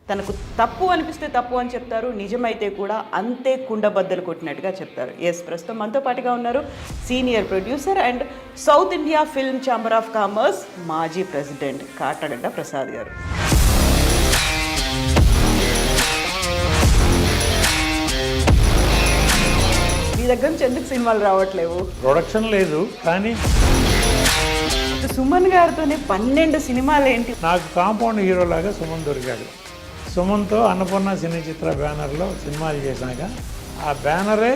తనకు తప్పు అనిపిస్తే తప్పు అని చెప్తారు, నిజమైతే కూడా అంతే కుండబద్దలు కొట్టినట్టుగా చెప్తారు. ఎస్, ప్రస్తుతం మనతో పాటుగా ఉన్నారు senior producer and south India film chamber of commerce మాజీ ప్రెసిడెంట్ కాటగడ్డ ప్రసాద్ గారు. మీ దగ్గర నుంచి ఎందుకు సినిమాలు రావట్లేవు? ప్రొడక్షన్ లేదు, కానీ సుమన్ గారితోనే 12 సినిమాలు ఏంటి? నాకు కాంపౌండ్ హీరో లాగా సుమన్ దొరికాడు. సుమన్తో అన్నపూర్ణ సినీ చిత్ర బ్యానర్లో సినిమాలు చేశాక ఆ బ్యానరే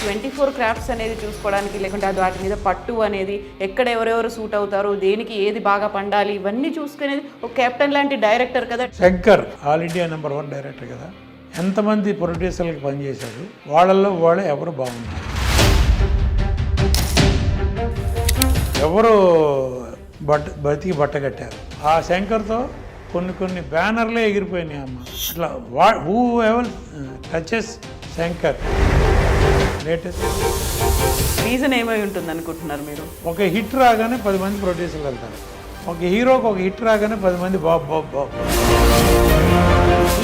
24 క్రాఫ్ట్స్ అనేది చూసుకోవడానికి, లేకుంటే అది వాటి మీద పట్టు అనేది, ఎక్కడ ఎవరెవరు సూట్ అవుతారు, దేనికి ఏది బాగా పండాలి, ఇవన్నీ చూసుకునేది ఒక కెప్టెన్ లాంటి డైరెక్టర్ కదా. శంకర్ ఆల్ ఇండియా #1 డైరెక్టర్ కదా. ఎంతమంది ప్రొడ్యూసర్లకు పనిచేశారు, వాళ్ళల్లో వాళ్ళే ఎవరు బాగున్నారు, ఎవరు బతికి బట్టగట్టారు. ఆ శంకర్తో కొన్ని బ్యానర్లే ఎగిరిపోయినాయి అమ్మ. అట్లా who ever touches Shankar latest. Reason ఏమై ఉంటుంది అనుకుంటున్నారు మీరు? ఒక హిట్ రాగానే 10 మంది ప్రొడ్యూసర్లు వెళ్తారు. ఒక హీరోకి ఒక హిట్ రాగానే 10 మంది బాబు.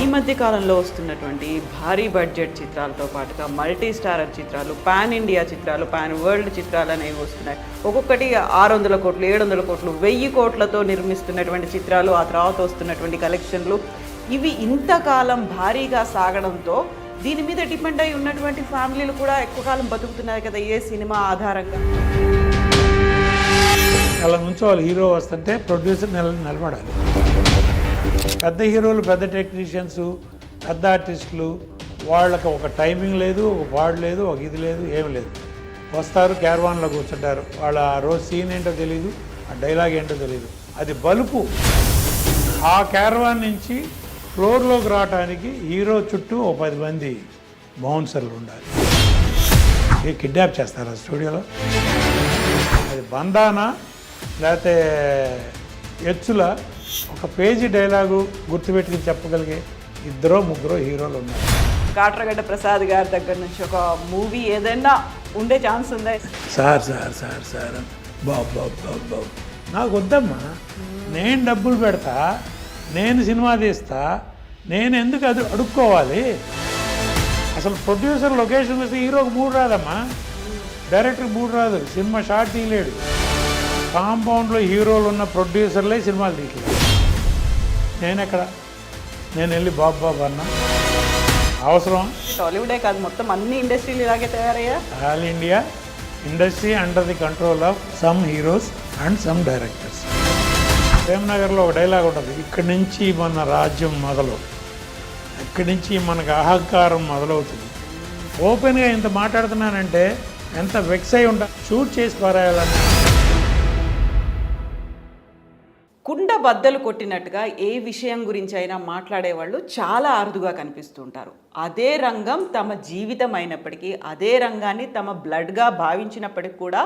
ఈ మధ్య కాలంలో వస్తున్నటువంటి భారీ బడ్జెట్ చిత్రాలతో పాటుగా మల్టీ స్టారర్ చిత్రాలు, పాన్ ఇండియా చిత్రాలు, పాన్ వరల్డ్ చిత్రాలు అనేవి వస్తున్నాయి. ఒక్కొక్కటి 600 కోట్లు, 700 కోట్లు, 1000 కోట్లతో నిర్మిస్తున్నటువంటి చిత్రాలు, ఆ తర్వాత వస్తున్నటువంటి కలెక్షన్లు, ఇవి ఇంతకాలం భారీగా సాగడంతో దీని మీద డిపెండ్ అయి ఉన్నటువంటి ఫ్యామిలీలు కూడా ఎక్కువ కాలం బతుకుతున్నాయి కదా ఏ సినిమా ఆధారంగా. అలా నుంచి వాళ్ళు హీరో వస్తుంటే ప్రొడ్యూసర్ నిలబడాలి. పెద్ద హీరోలు, పెద్ద టెక్నీషియన్స్, పెద్ద ఆర్టిస్టులు, వాళ్ళకి ఒక టైమింగ్ లేదు, ఒక పాడు లేదు, ఒక ఇది లేదు, ఏమి లేదు. వస్తారు, క్యారవాన్లో కూర్చుంటారు. వాళ్ళ ఆ రోజు సీన్ ఏంటో తెలియదు, ఆ డైలాగ్ ఏంటో తెలియదు. అది బలుపు. ఆ క్యారవాన్ నుంచి ఫ్లోర్లోకి రావడానికి హీరో చుట్టూ ఒక 10 మంది బౌన్సర్లు ఉండాలి. కిడ్నాప్ చేస్తారు ఆ స్టూడియోలో. అది బంధానా లేకపోతే ఎచ్చుల ఒక పేజీ డైలాగు గుర్తుపెట్టుకుని చెప్పగలిగే 2-3 హీరోలు ఉన్నారు. కాటగడ్డ ప్రసాద్ గారి దగ్గర నుంచి ఒక మూవీ ఏదైనా ఉండే ఛాన్స్ ఉందా? సార్ బాబు నాకు వద్దమ్మా, నేను డబ్బులు పెడతా, నేను సినిమా తీస్తా, నేను ఎందుకు అది అడుక్కోవాలి? అసలు ప్రొడ్యూసర్ లొకేషన్ వస్తే హీరోకి 3 రాదమ్మా, డైరెక్టర్కి 3 రాదు, సినిమా షార్ట్ తీయలేడు. కాంపౌండ్లో హీరోలు ఉన్న ప్రొడ్యూసర్లే సినిమాలు తీయలేదు. నేను వెళ్ళి బాబు అన్నా అవసరం? టాలీవుడే కాదు, మొత్తం అన్ని ఇండస్ట్రీలు ఇలాగే తయారయ్యా. All India industry under the control of some heroes and some directors. ప్రేమ్నగర్లో ఒక డైలాగ్ ఉంటుంది, ఇక్కడి నుంచి మన రాజ్యం మొదలు, ఇక్కడి నుంచి మనకు అహంకారం మొదలవుతుంది. ఓపెన్గా ఇంత మాట్లాడుతున్నానంటే ఎంత వెక్స్ అయి ఉంటా, షూట్ చేసి పారాయాలని. కుండ బద్దలు కొట్టినట్టుగా ఏ విషయం గురించి అయినా మాట్లాడేవాళ్ళు చాలా అరుదుగా కనిపిస్తూ ఉంటారు. అదే రంగం తమ జీవితం అయినప్పటికీ, అదే రంగాన్ని తమ బ్లడ్గా భావించినప్పటికీ కూడా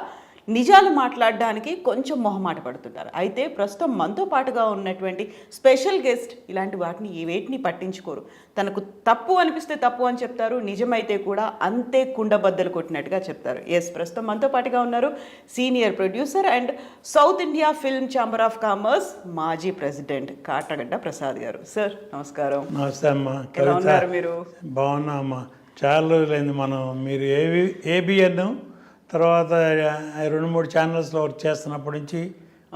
నిజాలు మాట్లాడడానికి కొంచెం మొహమాట పడుతుంటారు. అయితే ప్రస్తుతం మనతో పాటుగా ఉన్నటువంటి స్పెషల్ గెస్ట్ ఇలాంటి వాటిని వేటిని పట్టించుకోరు. తనకు తప్పు అనిపిస్తే తప్పు అని చెప్తారు, నిజమైతే కూడా అంతే కుండబద్దలు కొట్టినట్టుగా చెప్తారు. ఎస్, ప్రస్తుతం మనతో పాటుగా ఉన్నారు senior producer and south India film chamber of commerce మాజీ ప్రెసిడెంట్ కాటగడ్డ ప్రసాద్ గారు. సార్ నమస్కారం. నమస్తే అమ్మా. ఎలా ఉన్నారు మీరు? బాగున్నా అమ్మా. చాలా రోజులైంది మీరు ఏబిఎన్ తర్వాత 2-3 ఛానల్స్లో వర్క్ చేస్తున్నప్పటి నుంచి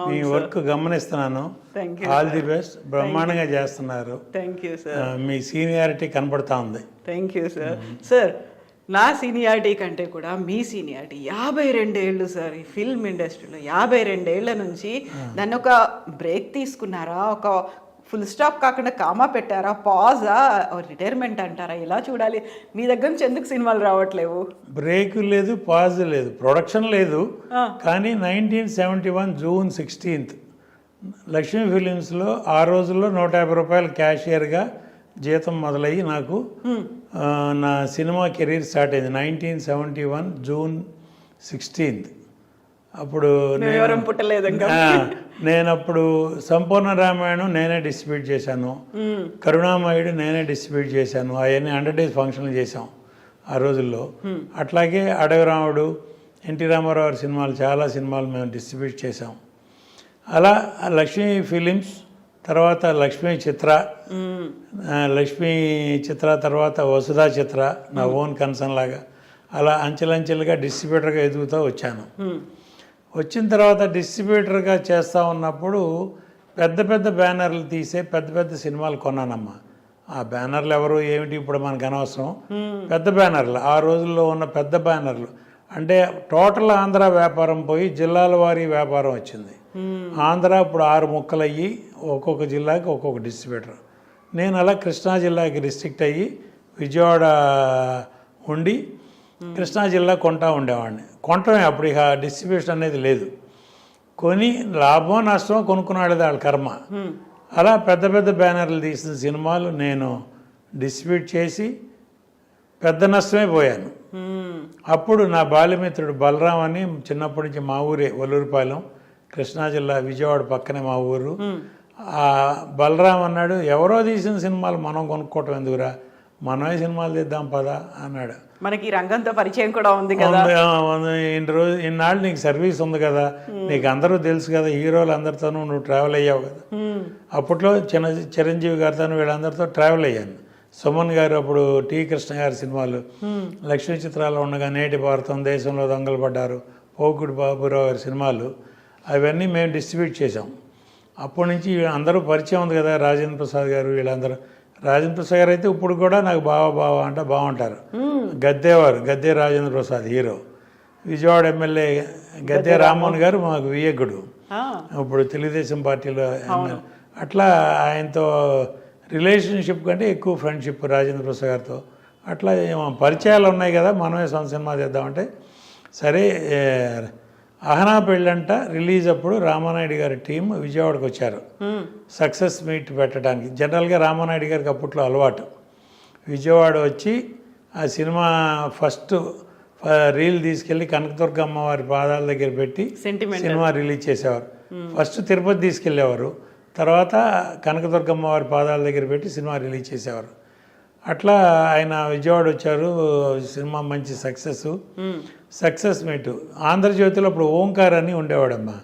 మీ వర్క్ గమనిస్తున్నాను. All the best. బ్రహ్మాండంగా చేస్తున్నారు. Thank you sir. మీ సీనియారిటీ కనపడతా ఉంది. Thank you sir. సార్, నా సీనియారిటీ కంటే కూడా మీ సీనియారిటీ 52 ఏళ్ళు సార్. ఈ ఫిల్మ్ ఇండస్ట్రీలో 52 ఏళ్ల నుంచి దాన్ని ఒక బ్రేక్ తీసుకున్నారా, ఒక ఫుల్ స్టాప్ కాకుండా కామా పెట్టారా, పాజా, రిటైర్మెంట్ అంటారా, ఎలా చూడాలి? మీ దగ్గర నుంచి ఎందుకు సినిమాలు రావట్లేవు? బ్రేక్ లేదు, పాజ్ లేదు, ప్రొడక్షన్ లేదు. కానీ 1971 జూన్ 16 లక్ష్మీ ఫిలిమ్స్లో ఆ రోజుల్లో 150 రూపాయలు క్యాషియర్గా జీతం మొదలయ్యి నాకు నా సినిమా కెరీర్ స్టార్ట్ అయింది. 1971 జూన్ 16. అప్పుడు నేను అప్పుడు సంపూర్ణ రామాయణం నేనే డిస్ట్రిబ్యూట్ చేశాను, కరుణామయుడు నేనే డిస్ట్రిబ్యూట్ చేశాను. అవన్నీ 100 డేస్ ఫంక్షన్లు చేశాం ఆ రోజుల్లో. అట్లాగే అడవి రాముడు, ఎన్టీ రామారావు సినిమాలు, చాలా సినిమాలు మేము డిస్ట్రిబ్యూట్ చేసాం. అలా లక్ష్మీ ఫిలిమ్స్ తర్వాత లక్ష్మీ చిత్ర, లక్ష్మీ చిత్ర తర్వాత వసుధా చిత్ర, నా ఓన్ కన్సర్న్ లాగా అలా అంచెలంచెలుగా డిస్ట్రిబ్యూటర్గా ఎదుగుతూ వచ్చాను. వచ్చిన తర్వాత డిస్ట్రిబ్యూటర్గా చేస్తూ ఉన్నప్పుడు పెద్ద పెద్ద బ్యానర్లు తీసే పెద్ద పెద్ద సినిమాలు కొన్నానమ్మా. ఆ బ్యానర్లు ఎవరు ఏమిటి ఇప్పుడు మనకు అనవసరం. పెద్ద బ్యానర్లు, ఆ రోజుల్లో ఉన్న పెద్ద బ్యానర్లు అంటే టోటల్ ఆంధ్ర వ్యాపారం పోయి జిల్లాల వారీ వ్యాపారం వచ్చింది. ఆంధ్ర ఇప్పుడు 6 ముక్కలు అయ్యి ఒక్కొక్క జిల్లాకి ఒక్కొక్క డిస్ట్రిబ్యూటర్. నేను అలా కృష్ణా జిల్లాకి రిస్ట్రిక్ట్ అయ్యి విజయవాడ ఉండి కృష్ణా జిల్లా కొంటా ఉండేవాడిని. కొంటమే అప్పుడు ఇక డిస్ట్రిబ్యూషన్ అనేది లేదు. కొని లాభమో నష్టమో కొనుక్కున్నాడు వాళ్ళ కర్మ. అలా పెద్ద పెద్ద బ్యానర్లు తీసిన సినిమాలు నేను డిస్ట్రిబ్యూట్ చేసి పెద్ద నష్టమే పోయాను. అప్పుడు నా బాల్యమిత్రుడు బలరాం అని చిన్నప్పటి నుంచి మా ఊరే ఒల్లూరుపాలెం, కృష్ణా జిల్లా విజయవాడ పక్కనే మా ఊరు. ఆ బలరాం అన్నాడు, ఎవరో తీసిన సినిమాలు మనం కొనుక్కోవటం ఎందుకురా, మనమే సినిమాలు తీద్దాం పదా అన్నాడు. మనకి రంగంతో పరిచయం కూడా ఉంది కదా, ఇన్నాళ్ళు నీకు సర్వీస్ ఉంది కదా, నీకు అందరూ తెలుసు కదా, హీరోలు అందరితోనూ నువ్వు ట్రావెల్ అయ్యావు కదా. అప్పట్లో చిరంజీవి గారితో వీళ్ళందరితో ట్రావెల్ అయ్యాను. సుమన్ గారు అప్పుడు టి కృష్ణ గారి సినిమాలు, లక్ష్మీ చిత్రాలు ఉండగా నేటి భారతం, దేశంలో దొంగలు పడ్డారు, పోకుడి బాబురావు గారి సినిమాలు అవన్నీ మేము డిస్ట్రిబ్యూట్ చేసాం. అప్పటి నుంచి అందరూ పరిచయం ఉంది కదా, రాజేంద్ర ప్రసాద్ గారు వీళ్ళందరూ. రాజేంద్ర ప్రసాద్ గారు అయితే ఇప్పుడు కూడా నాకు బావ అంటే బాగుంటారు. గద్దే రాజేంద్ర ప్రసాద్ హీరో, విజయవాడ ఎమ్మెల్యే గద్దే రామ్మోహన్ గారు మాకు వియ్యకుడు, ఇప్పుడు తెలుగుదేశం పార్టీలో ఎమ్మెల్యే. అట్లా ఆయనతో రిలేషన్షిప్ కంటే ఎక్కువ ఫ్రెండ్షిప్ రాజేంద్ర ప్రసాద్ గారితో. అట్లా పరిచయాలు ఉన్నాయి కదా, మనమే సొంత సినిమా చేద్దామంటే సరే. అహనా పెళ్ళంట రిలీజ్ అప్పుడు రామానాయుడు గారి టీం విజయవాడకు వచ్చారు సక్సెస్ మీట్ పెట్టడానికి. జనరల్గా రామానాయుడు గారికి అప్పట్లో అలవాటు విజయవాడ వచ్చి ఆ సినిమా ఫస్ట్ రీల్ తీసుకెళ్ళి కనకదుర్గమ్మ వారి పాదాల దగ్గర పెట్టి సినిమా రిలీజ్ చేసేవారు. ఫస్ట్ తిరుపతి తీసుకెళ్ళేవారు, తర్వాత కనకదుర్గమ్మ వారి పాదాల దగ్గర పెట్టి సినిమా రిలీజ్ చేసేవారు. అట్లా ఆయన విజయవాడ వచ్చారు, సినిమా మంచి సక్సెస్ మీట్. ఆంధ్రజ్యోతిలో అప్పుడు ఓంకార్ అని ఉండేవాడమ్మా,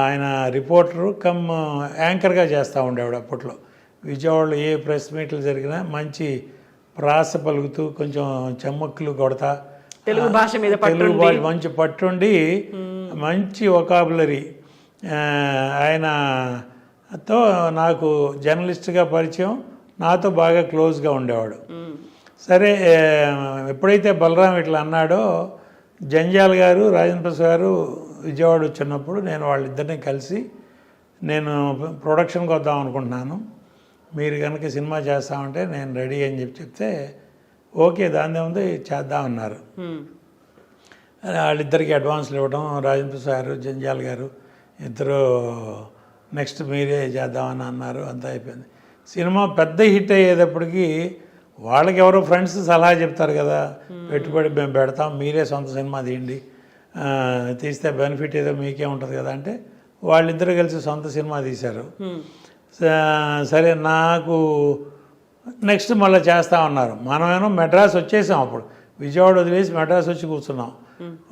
ఆయన రిపోర్టరు కమ్ యాంకర్గా చేస్తూ ఉండేవాడు. అప్పట్లో విజయవాడలో ఏ ప్రెస్ మీట్లు జరిగినా మంచి ప్రాస పలుకుతూ కొంచెం చెమ్మక్కులు కొడతా తెలుగు భాష మంచి పట్టుండి మంచి వొకాబులరీ. ఆయనతో నాకు జర్నలిస్ట్గా పరిచయం, నాతో బాగా క్లోజ్గా ఉండేవాడు. సరే, ఎప్పుడైతే బలరాం ఇట్లా అన్నాడో, జంజాల్ గారు రాజేంద్ర ప్రసాద్ గారు విజయవాడ వచ్చినప్పుడు నేను వాళ్ళిద్దరిని కలిసి నేను ప్రొడక్షన్కి వద్దాం అనుకుంటున్నాను, మీరు కనుక సినిమా చేస్తామంటే నేను రెడీ అని చెప్తే ఓకే దాన్నే ఉంది చేద్దామన్నారు. వాళ్ళిద్దరికి అడ్వాన్స్లు ఇవ్వడం, రాజేంద్ర ప్రసాద్ గారు జంజాల్ గారు ఇద్దరు నెక్స్ట్ మీరే చేద్దామని అన్నారు. అంతా అయిపోయింది. సినిమా పెద్ద హిట్ అయ్యేటప్పటికి వాళ్ళకి ఎవరో ఫ్రెండ్స్ సలహా చెప్తారు కదా, పెట్టుబడి మేము పెడతాం, మీరే సొంత సినిమా తీయండి, తీస్తే బెనిఫిట్ ఏదో మీకే ఉంటుంది కదా అంటే వాళ్ళిద్దరు కలిసి సొంత సినిమా తీశారు. సరే, నాకు నెక్స్ట్ మళ్ళీ చేస్తామన్నారు. మనమేమో మెడ్రాస్ వచ్చేసాం, అప్పుడు విజయవాడ వదిలేసి మెడ్రాస్ వచ్చి కూర్చున్నాం.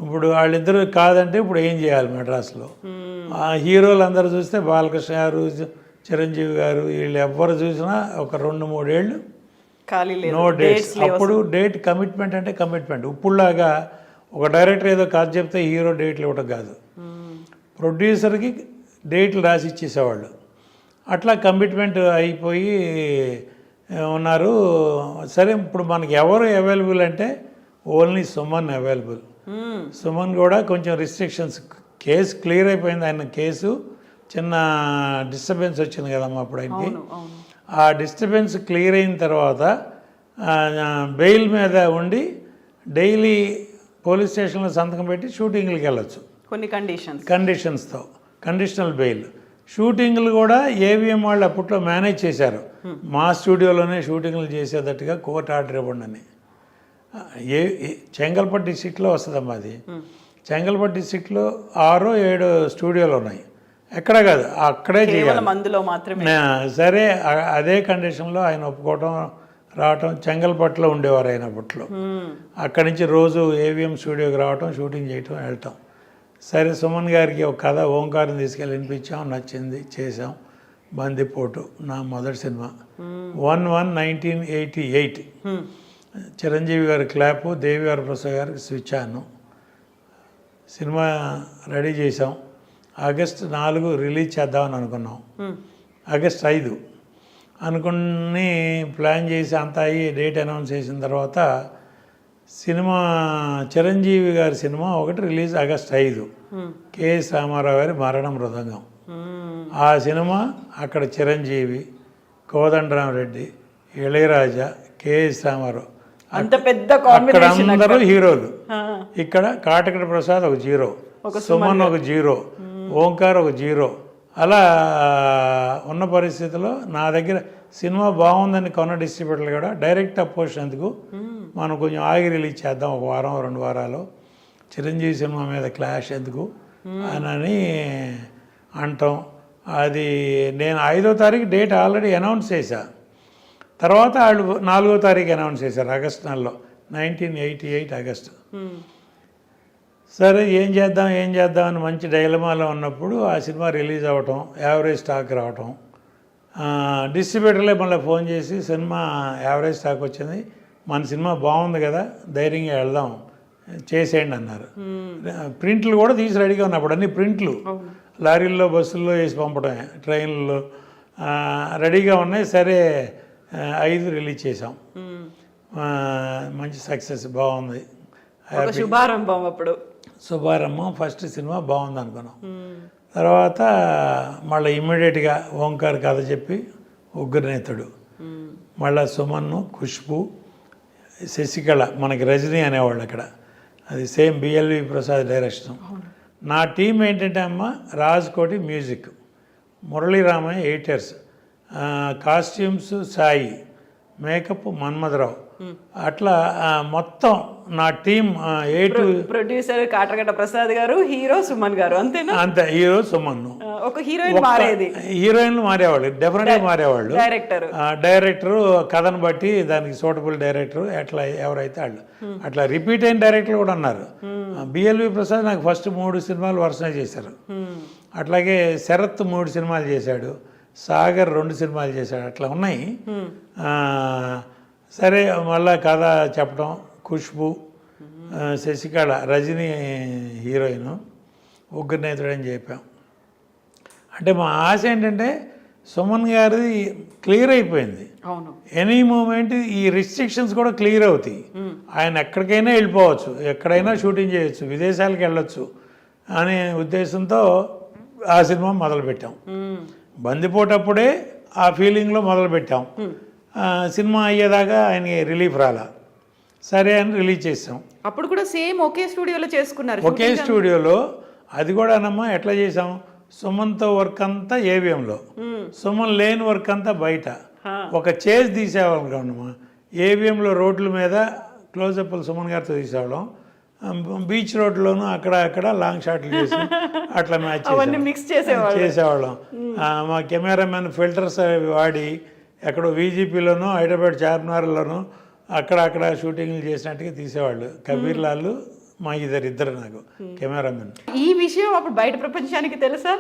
ఇప్పుడు వాళ్ళిద్దరు కాదంటే ఇప్పుడు ఏం చేయాలి మెడ్రాస్లో? హీరోలు అందరూ చూస్తే బాలకృష్ణ గారు, చిరంజీవి గారు, వీళ్ళు ఎవ్వరు చూసినా ఒక 2-3 ఏళ్ళు నో డేట్స్. అప్పుడు డేట్ కమిట్మెంట్ అంటే కమిట్మెంట్. ఇప్పుడులాగా ఒక డైరెక్టర్ ఏదో కాదు చెప్తే హీరో డేట్లు ఇవ్వడం కాదు, ప్రొడ్యూసర్కి డేట్లు రాసి ఇచ్చేసేవాళ్ళు. అట్లా కమిట్మెంట్ అయిపోయి ఉన్నారు. సరే, ఇప్పుడు మనకి ఎవరు అవైలబుల్ అంటే ఓన్లీ సుమన్ అవైలబుల్. సుమన్ కూడా కొంచెం రిస్ట్రిక్షన్స్, కేసు క్లియర్ అయిపోయింది. ఆయన కేసు చిన్న డిస్టర్బెన్స్ వచ్చింది కదమ్మా అప్పుడు ఆయనకి. ఆ డిస్టర్బెన్స్ క్లియర్ అయిన తర్వాత బెయిల్ మీద ఉండి డైలీ పోలీస్ స్టేషన్లో సంతకం పెట్టి షూటింగ్లకి వెళ్ళొచ్చు కొన్ని కండిషన్స్తో, కండిషనల్ బెయిల్. షూటింగ్లు కూడా ఏవిఎం వాళ్ళు అప్పట్లో మేనేజ్ చేశారు, మా స్టూడియోలోనే షూటింగ్లు చేసేటట్టుగా కోర్టు ఆర్డర్ ఇవ్వండి అని. చెంగల్పట్టు డిస్ట్రిక్ట్లో వస్తుందమ్మా అది. చెంగల్పట్టు డిస్ట్రిక్ట్లో 6-7 స్టూడియోలు ఉన్నాయి, ఎక్కడ కాదు అక్కడే చేయాలి, మందులో మాత్రమే. సరే, అదే కండిషన్లో ఆయన ఒప్పుకోవటం రావటం. చెంగల్పట్టులో ఉండేవారు ఆయన అప్పట్లో. అక్కడి నుంచి రోజు ఏవిఎం స్టూడియోకి రావటం, షూటింగ్ చేయటం, వెళ్ళటం. సరే, సుమన్ గారికి ఒక కథ ఓంకారం తీసుకెళ్ళి వినిపించాం, నచ్చింది, చేసాం. బందిపోటు నా మొదటి సినిమా 1/1/1988. చిరంజీవి గారి క్లాపు, దేవి గారి ప్రసాద్ గారికి స్విచ్ ఆను. సినిమా రెడీ చేసాం. ఆగస్టు 4 రిలీజ్ చేద్దామని అనుకున్నాం. ఆగస్ట్ 5 అనుకుని ప్లాన్ చేసి అంతా అయ్యి డేట్ అనౌన్స్ చేసిన తర్వాత సినిమా చిరంజీవి గారి సినిమా ఒకటి రిలీజ్ ఆగస్ట్ 5, కెఎస్ రామారావు గారి మరణ మృదంగం. ఆ సినిమా అక్కడ చిరంజీవి, కోదండరామరెడ్డి, ఇళయరాజా, కెఎస్ రామారావు, అంత పెద్ద అక్కడ అందరూ హీరోలు. ఇక్కడ కాటకడ ప్రసాద్ ఒక 0, సుమన్ ఒక 0, ఓంకార్ ఒక 0. అలా ఉన్న పరిస్థితిలో నా దగ్గర సినిమా బాగుందని కొన్న డిస్ట్రిబ్యూటర్లు కూడా డైరెక్ట్ అపోజిషన్ ఎందుకు, మనం కొంచెం ఆగి రిలీజ్ చేద్దాం 1 వారం 2 వారాలు, చిరంజీవి సినిమా మీద క్లాష్ ఎందుకు అని అంటాం. అది నేను 5వ తారీఖు డేట్ ఆల్రెడీ అనౌన్స్ చేశా. తర్వాత వాళ్ళు 4వ తారీఖు అనౌన్స్ చేశారు ఆగస్టు నెలలో, 1988 ఆగస్టు. సరే ఏం చేద్దాం అని మంచి డైలమాలో ఉన్నప్పుడు ఆ సినిమా రిలీజ్ అవ్వటం, యావరేజ్ స్టాక్ రావటం, డిస్ట్రిబ్యూటర్లే మళ్ళీ ఫోన్ చేసి సినిమా యావరేజ్ స్టాక్ వచ్చింది, మన సినిమా బాగుంది కదా, ధైర్యంగా వెళ్దాం, చేసేయండి అన్నారు. ప్రింట్లు కూడా తీసి రెడీగా ఉన్నప్పుడు అన్ని ప్రింట్లు లారీల్లో బస్సుల్లో వేసి పంపడమే, ట్రైన్లలో రెడీగా ఉన్నాయి. సరే 5 రిలీజ్ చేసాం. మంచి సక్సెస్, బాగుంది, శుభారంభం. అప్పుడు శుభారంభం, ఫస్ట్ సినిమా బాగుంది అనుకున్నాం. తర్వాత మళ్ళీ ఇమ్మీడియట్గా ఓంకార్ కథ చెప్పి ఉగ్రనేతుడు, మళ్ళీ సుమన్ను, ఖుష్బు, శశికళ, మనకి రజనీ అనేవాళ్ళు అక్కడ, అది సేమ్ బిఎల్వి ప్రసాద్ డైరెక్షన్. నా టీం ఏంటంటే అమ్మ Rajkoti music, Muraliramaiah editors, costumes Sai, makeup Manmadharao, అట్లా మొత్తం నా టీం ప్రొడ్యూసర్ కాటగడ్డ ప్రసాద్ గారు, హీరో సుమన్ గారు, అంతేనా? అంతే, హీరో సుమన్. ఒక హీరోయిన్ మారేది, హీరోయిన్లు మారేవాళ్ళు, డెఫినెట్గా మారేవాళ్ళు. డైరెక్టరు కథను బట్టి దానికి సూటబుల్ డైరెక్టర్ ఎట్లా ఎవరైతే వాళ్ళు అట్లా రిపీట్ అయిన డైరెక్టర్లు కూడా ఉన్నారు. బిఎల్వి ప్రసాద్ నాకు ఫస్ట్ 3 సినిమాలు వరుసనే చేశారు. అట్లాగే శరత్ 3 సినిమాలు చేశాడు, సాగర్ 2 సినిమాలు చేశాడు, అట్లా ఉన్నాయి. సరే మళ్ళా కథ చెప్పడం, ఖుష్బు, శశికళ, రజనీ హీరోయిన్, ఉగ్రనేతుడు అని చెప్పాం. అంటే మా ఆశ ఏంటంటే సుమన్ గారిది క్లియర్ అయిపోయింది. ఎనీ మూమెంట్ ఈ రిస్ట్రిక్షన్స్ కూడా క్లియర్ అవుతాయి. ఆయన ఎక్కడికైనా వెళ్ళిపోవచ్చు, ఎక్కడైనా షూటింగ్ చేయొచ్చు, విదేశాలకు వెళ్ళొచ్చు అనే ఉద్దేశంతో ఆ సినిమా మొదలుపెట్టాం. బందిపోటప్పుడే ఆ ఫీలింగ్లో మొదలుపెట్టాం. సినిమా అయ్యేదాకా ఆయనకి రిలీఫ్ రాలా, సరే అని రిలీజ్ చేసాం. అప్పుడు కూడా సేమ్ ఒకే స్టూడియోలో చేసుకున్నారు. ఒకే స్టూడియోలో, అది కూడా అన్నమ్మా ఎట్లా చేసాం, సుమన్తో వర్క్ అంతా ఏవిఎంలో, సుమన్ లేని వర్క్ అంతా బయట. ఒక చేజ్ తీసేవాళ్ళమ్మా ఏవిఎంలో, రోడ్ల మీద క్లోజప్లు సుమన్ గారితో తీసేవాళ్ళం, బీచ్ రోడ్లోనూ అక్కడ లాంగ్ షాట్లు చేసి అట్లా మ్యాచ్ చేసేవాళ్ళం. మా కెమెరామెన్ ఫిల్టర్స్ వాడి ఎక్కడో వీజీపీలోనూ, హైదరాబాద్ చార్మినార్లోనూ అక్కడ షూటింగ్లు చేసినట్టుగా తీసేవాళ్ళు. కబీర్ లాల్ మా ఇద్దరు నాకు కెమెరామెన్. ఈ విషయం అప్పుడు బయట ప్రపంచానికి తెలుసా?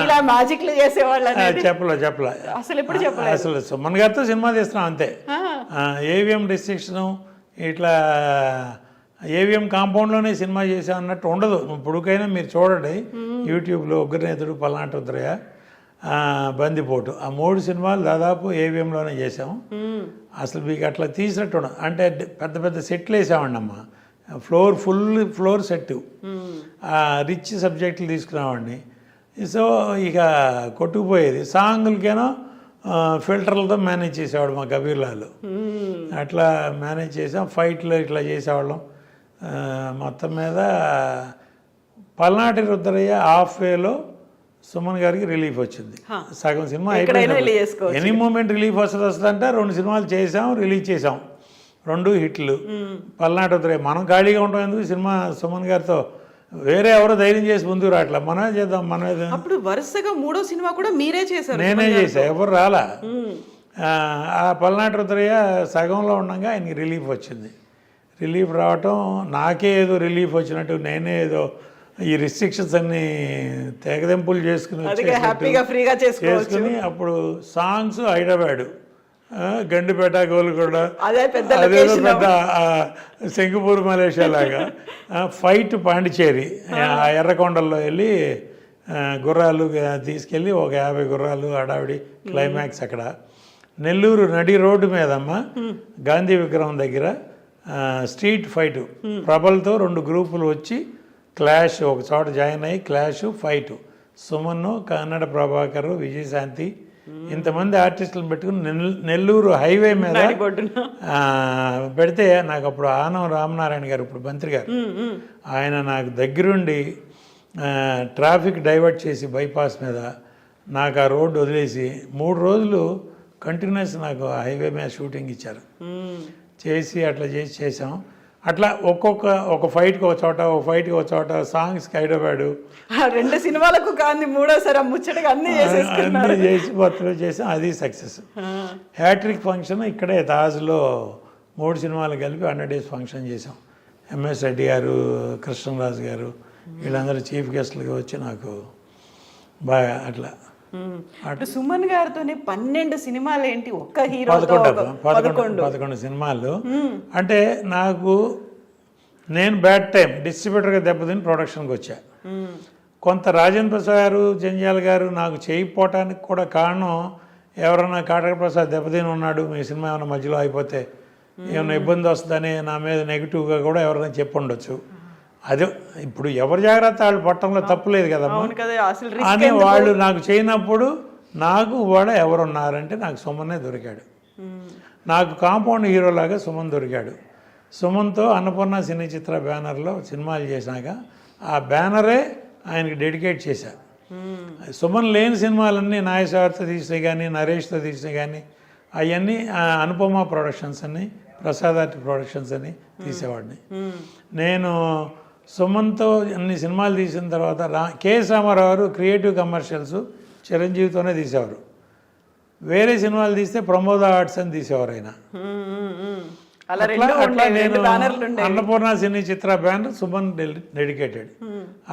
ఇలా మ్యాజిక్లు చేసేవాళ్ళు చెప్పలే అసలు ఎప్పుడు చెప్పలేదు. అసలు సుమన్ గారితో సినిమా తీస్తున్నాం అంతే. ఏవిఎం రిస్ట్రిక్షను, ఇట్లా ఏవిఎం కాంపౌండ్లోనే సినిమా చేసాం అన్నట్టు ఉండదు. ఇప్పుడుకైనా మీరు చూడండి యూట్యూబ్లో, ఉగ్రనేతుడు, పల్నాటి రుద్రయ్య, బందిపోటు, ఆ 3 సినిమాలు దాదాపు ఏవిఎంలోనే చేసాం. అసలు మీకు అట్లా తీసినట్టు ఉండదు. అంటే పెద్ద పెద్ద సెట్లు వేసామండి అమ్మ, ఫుల్ ఫ్లోర్ సెట్, రిచ్ సబ్జెక్టులు తీసుకున్నామండి. సో ఇక కొట్టుకుపోయేది. సాంగులకేనో ఫిల్టర్లతో మేనేజ్ చేసేవాడు మా కబీర్ లాల్. అట్లా మేనేజ్ చేసాం. ఫైట్లు ఇట్లా చేసేవాళ్ళం. మొత్తం మీద పల్నాటి రుద్రయ్య హాఫ్ వేలో సుమన్ గారికి రిలీఫ్ వచ్చింది. సగం సినిమా అయిపోయింది. ఎనీ మూమెంట్ రిలీఫ్ వస్తుందంటే 2 సినిమాలు చేసాం, రిలీజ్ చేసాం, 2 హిట్లు. పల్నాటి రుద్రయ్య మనం ఖాళీగా ఉంటాం ఎందుకు, సినిమా సుమన్ గారితో వేరే ఎవరో ధైర్యం చేసి ముందుకు రావట్లే, మనమే చేద్దాం. మనమే అప్పుడు వరుసగా 3వ సినిమా కూడా మీరే చేశారు? నేనే చేశా, ఎవరు రాలా. ఆ పల్నాటి రుద్రయ్య సగంలో ఉండగా ఆయనకి రిలీఫ్ వచ్చింది. రిలీఫ్ రావటం నాకే ఏదో రిలీఫ్ వచ్చినట్టు, నేనే ఏదో ఈ రిస్ట్రిక్షన్స్ అన్ని తెగదెంపులు చేసుకుని అదిగా హ్యాపీగా ఫ్రీగా చేసుకోవచ్చు. చేసుకుని అప్పుడు సాంగ్స్ హైదరాబాదు, గండిపేట, గోల్కొండ, అదే పెద్ద అదేదో పెద్ద సింగపూర్, మలేషియా లాగా. ఫైట్ పాండిచేరి, ఆ ఎర్రకొండల్లో వెళ్ళి గుర్రాలు తీసుకెళ్ళి ఒక 50 గుర్రాలు హడావిడి క్లైమాక్స్ అక్కడ. నెల్లూరు నడి రోడ్డు మీదమ్మ గాంధీ విగ్రహం దగ్గర స్ట్రీట్ ఫైటు, ప్రబల్తో 2 గ్రూపులు వచ్చి క్లాష్, ఒక చోట జాయిన్ అయ్యి క్లాష్ ఫైటు. సుమన్, కన్నడ ప్రభాకర్, విజయశాంతి, ఇంతమంది ఆర్టిస్టులను పెట్టుకుని నెల్లూరు హైవే మీద పెడితే నాకు అప్పుడు ఆనం రామనారాయణ గారు, ఇప్పుడు మంత్రి గారు, ఆయన నాకు దగ్గరుండి ట్రాఫిక్ డైవర్ట్ చేసి బైపాస్ మీద నాకు ఆ రోడ్డు వదిలేసి 3 రోజులు కంటిన్యూస్ నాకు హైవే మీద షూటింగ్ ఇచ్చారు. చేసి అట్లా చేసాం. అట్లా ఒక ఫైట్కి ఒక చోట, ఒక ఫైట్కి ఒక చోట, సాంగ్స్కి హైదరాబాదు, 2 సినిమాలకు కానీ 3వసారి ముచ్చటగా అన్నీ చేసి మొత్తం చేసాం. అది సక్సెస్. హ్యాట్రిక్ ఫంక్షన్ ఇక్కడే తాజ్లో 3 సినిమాలు కలిపి 100 days ఫంక్షన్ చేసాం. ఎంఎస్ రెడ్డి గారు, కృష్ణరాజు గారు వీళ్ళందరూ చీఫ్ గెస్ట్లుగా వచ్చి నాకు బాగా అట్లా. సుమన్ గారితోనే 12 సినిమాలు ఏంటి, ఒక్క హీరో 11 సినిమాలు. అంటే నాకు నేను బ్యాడ్ టైం డిస్ట్రిబ్యూటర్గా దెబ్బతిని ప్రొడక్షన్కి వచ్చా. కొంత రాజేంద్ర ప్రసాద్ గారు, జంజాల్ గారు నాకు చేయకపోవటానికి కూడా కారణం, ఎవరన్నా కాటక ప్రసాద్ దెబ్బతిని ఉన్నాడు, మీ సినిమా ఏమైనా మధ్యలో అయిపోతే ఏమైనా ఇబ్బంది వస్తుందని నా మీద నెగిటివ్గా కూడా ఎవరైనా చెప్పుండొచ్చు. అదే ఇప్పుడు ఎవరి జాగ్రత్త వాళ్ళు పట్టడంలో తప్పులేదు కదమ్మా. అని వాళ్ళు నాకు చేయనప్పుడు నాకు కూడా ఎవరున్నారంటే నాకు సుమనే దొరికాడు. నాకు కాంపౌండ్ హీరోలాగా సుమన్ దొరికాడు. సుమన్తో అన్నపూర్ణ సినీ చిత్ర బ్యానర్లో సినిమాలు చేసినాక ఆ బ్యానరే ఆయనకి డెడికేట్ చేశారు. సుమన్ లేని సినిమాలన్నీ నాగేశ్వరతో తీసినాయి కానీ, నరేష్తో తీసినాయి కానీ, అవన్నీ అనుపమ ప్రొడక్షన్స్ అని, ప్రసాద్ ఆర్ట్ ప్రొడక్షన్స్ అని తీసేవాడిని. నేను సుమన్తో అన్ని సినిమాలు తీసిన తర్వాత కెఎస్ రామారావు గారు క్రియేటివ్ కమర్షియల్స్ చిరంజీవితోనే తీసేవారు. వేరే సినిమాలు తీస్తే ప్రమోద ఆర్ట్స్ అని తీసేవారు ఆయన. అట్లా నేను అన్నపూర్ణ సినీ చిత్ర బ్యానర్ సుమన్ డెడికేటెడ్.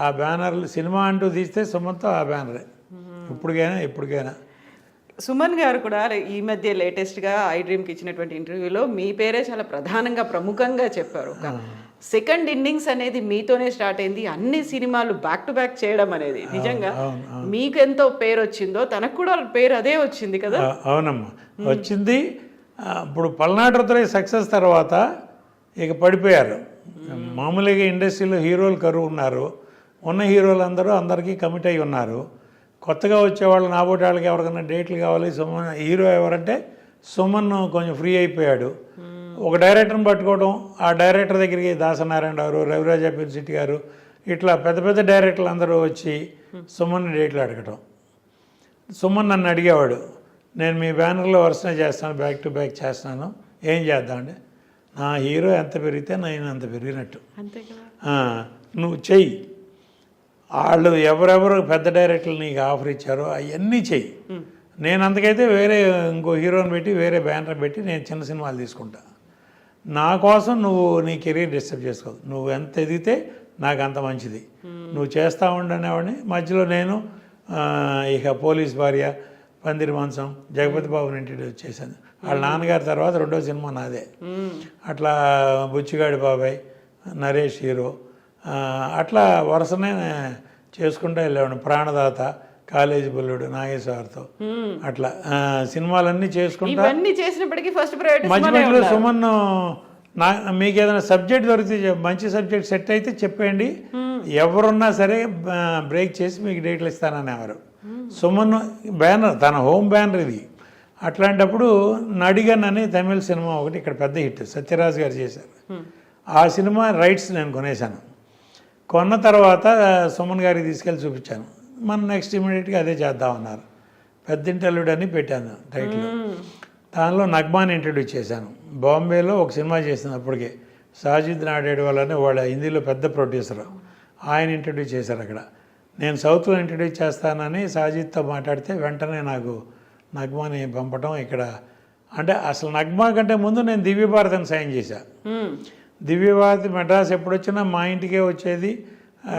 ఆ బ్యానర్లు సినిమా అంటూ తీస్తే సుమన్తో ఆ బ్యానరే ఎప్పటికైనా. సుమన్ గారు కూడా ఈ మధ్య లేటెస్ట్గా ఐ డ్రీమ్కి ఇచ్చినటువంటి ఇంటర్వ్యూలో మీ పేరే చాలా ప్రముఖంగా చెప్పారు. సెకండ్ ఇన్నింగ్స్ అనేది మీతోనే స్టార్ట్ అయింది, అన్ని సినిమాలు బ్యాక్ టు బ్యాక్ చేయడం అనేది. నిజంగా మీకు ఎంతో పేరు వచ్చిందో తనకు కూడా పేరు అదే వచ్చింది కదా. అవునమ్మా, వచ్చింది. ఇప్పుడు పల్నాడు సక్సెస్ తర్వాత ఇక పడిపోయారు. మామూలుగా ఇండస్ట్రీలో హీరోలు కరువు ఉన్నారు. ఉన్న హీరోలు అందరికీ కమిట్ అయి ఉన్నారు. కొత్తగా వచ్చేవాళ్ళు నాబోటి వాళ్ళకి ఎవరికైనా డేట్లు కావాలి. సుమన్ హీరో ఎవరంటే సుమన్ కొంచెం ఫ్రీ అయిపోయాడు. ఒక డైరెక్టర్ని పట్టుకోవడం, ఆ డైరెక్టర్ దగ్గరికి దాసనారాయణ గారు, రవిరాజ పిన్సిటి గారు, ఇట్లా పెద్ద డైరెక్టర్లు అందరూ వచ్చి సుమన్ డేట్లు అడగటం. సుమన్ నన్ను అడిగేవాడు, నేను మీ బ్యానర్లో వరుసనే చేస్తాను, బ్యాక్ టు బ్యాక్ చేస్తున్నాను, ఏం చేద్దామంటే, నా హీరో ఎంత పెరిగితే నేను అంత పెరిగినట్టు, నువ్వు చెయ్యి, వాళ్ళు ఎవరెవరు పెద్ద డైరెక్టర్లు నీకు ఆఫర్ ఇచ్చారో అవన్నీ చెయ్యి, నేను అంతకైతే వేరే ఇంకో హీరోని పెట్టి వేరే బ్యానర్ పెట్టి నేను చిన్న సినిమాలు తీసుకుంటా, నా కోసం నువ్వు నీ కెరీర్ డిస్టర్బ్ చేసుకోవు, నువ్వు ఎంత ఎదిగితే నాకు అంత మంచిది, నువ్వు చేస్తూ ఉండనేవాడిని. మధ్యలో నేను ఇక పోలీస్ భార్య, పందిరి మాంసం, జగపతి బాబుని ఇంట్రడ్యూస్ చేశాను. వాళ్ళ నాన్నగారి తర్వాత రెండో సినిమా నాదే. అట్లా బుచ్చిగాడి బాబాయ్, నరేష్ హీరో, అట్లా వరుసనే చేసుకుంటూ వెళ్ళేవాడిని. ప్రాణదాత, కాలేజీ బుల్లుడు, నాగేశ్వరతో, అట్లా సినిమాలన్నీ చేసుకుంటా. మధ్య మధ్యలో సుమన్ మీకు ఏదైనా సబ్జెక్ట్ దొరికితే, మంచి సబ్జెక్ట్ సెట్ అయితే చెప్పండి, ఎవరున్నా సరే బ్రేక్ చేసి మీకు డేట్లు ఇస్తాననేవారు. సుమన్ బ్యానర్, తన హోమ్ బ్యానర్ ఇది. అట్లాంటప్పుడు నడిగన్ అని తమిళ సినిమా ఒకటి ఇక్కడ పెద్ద హిట్ సత్యరాజ్ గారు చేశారు. ఆ సినిమా రైట్స్ నేను కొనేశాను. కొన్న తర్వాత సుమన్ గారికి తీసుకెళ్ళి చూపించాను. మనం నెక్స్ట్ ఇమీడియట్గా అదే చేద్దామన్నారు. పెద్దింటల్లుడు అని పెట్టాను టైటిల్. దానిలో నగ్మాని ఇంట్రడ్యూస్ చేశాను. బాంబేలో ఒక సినిమా చేసింది అప్పటికే, సాజిద్ నాడేడు వాళ్ళని, వాళ్ళ హిందీలో పెద్ద ప్రొడ్యూసర్, ఆయన ఇంట్రడ్యూస్ చేశారు అక్కడ. నేను సౌత్లో ఇంట్రడ్యూస్ చేస్తానని సాజిద్తో మాట్లాడితే వెంటనే నాకు నగ్మాని పంపటం. ఇక్కడ అంటే అసలు నగ్మా కంటే ముందు నేను దివ్యభారతిని సైన్ చేశాను. దివ్యభారతి మెడ్రాస్ ఎప్పుడు వచ్చినా మా ఇంటికే వచ్చేది.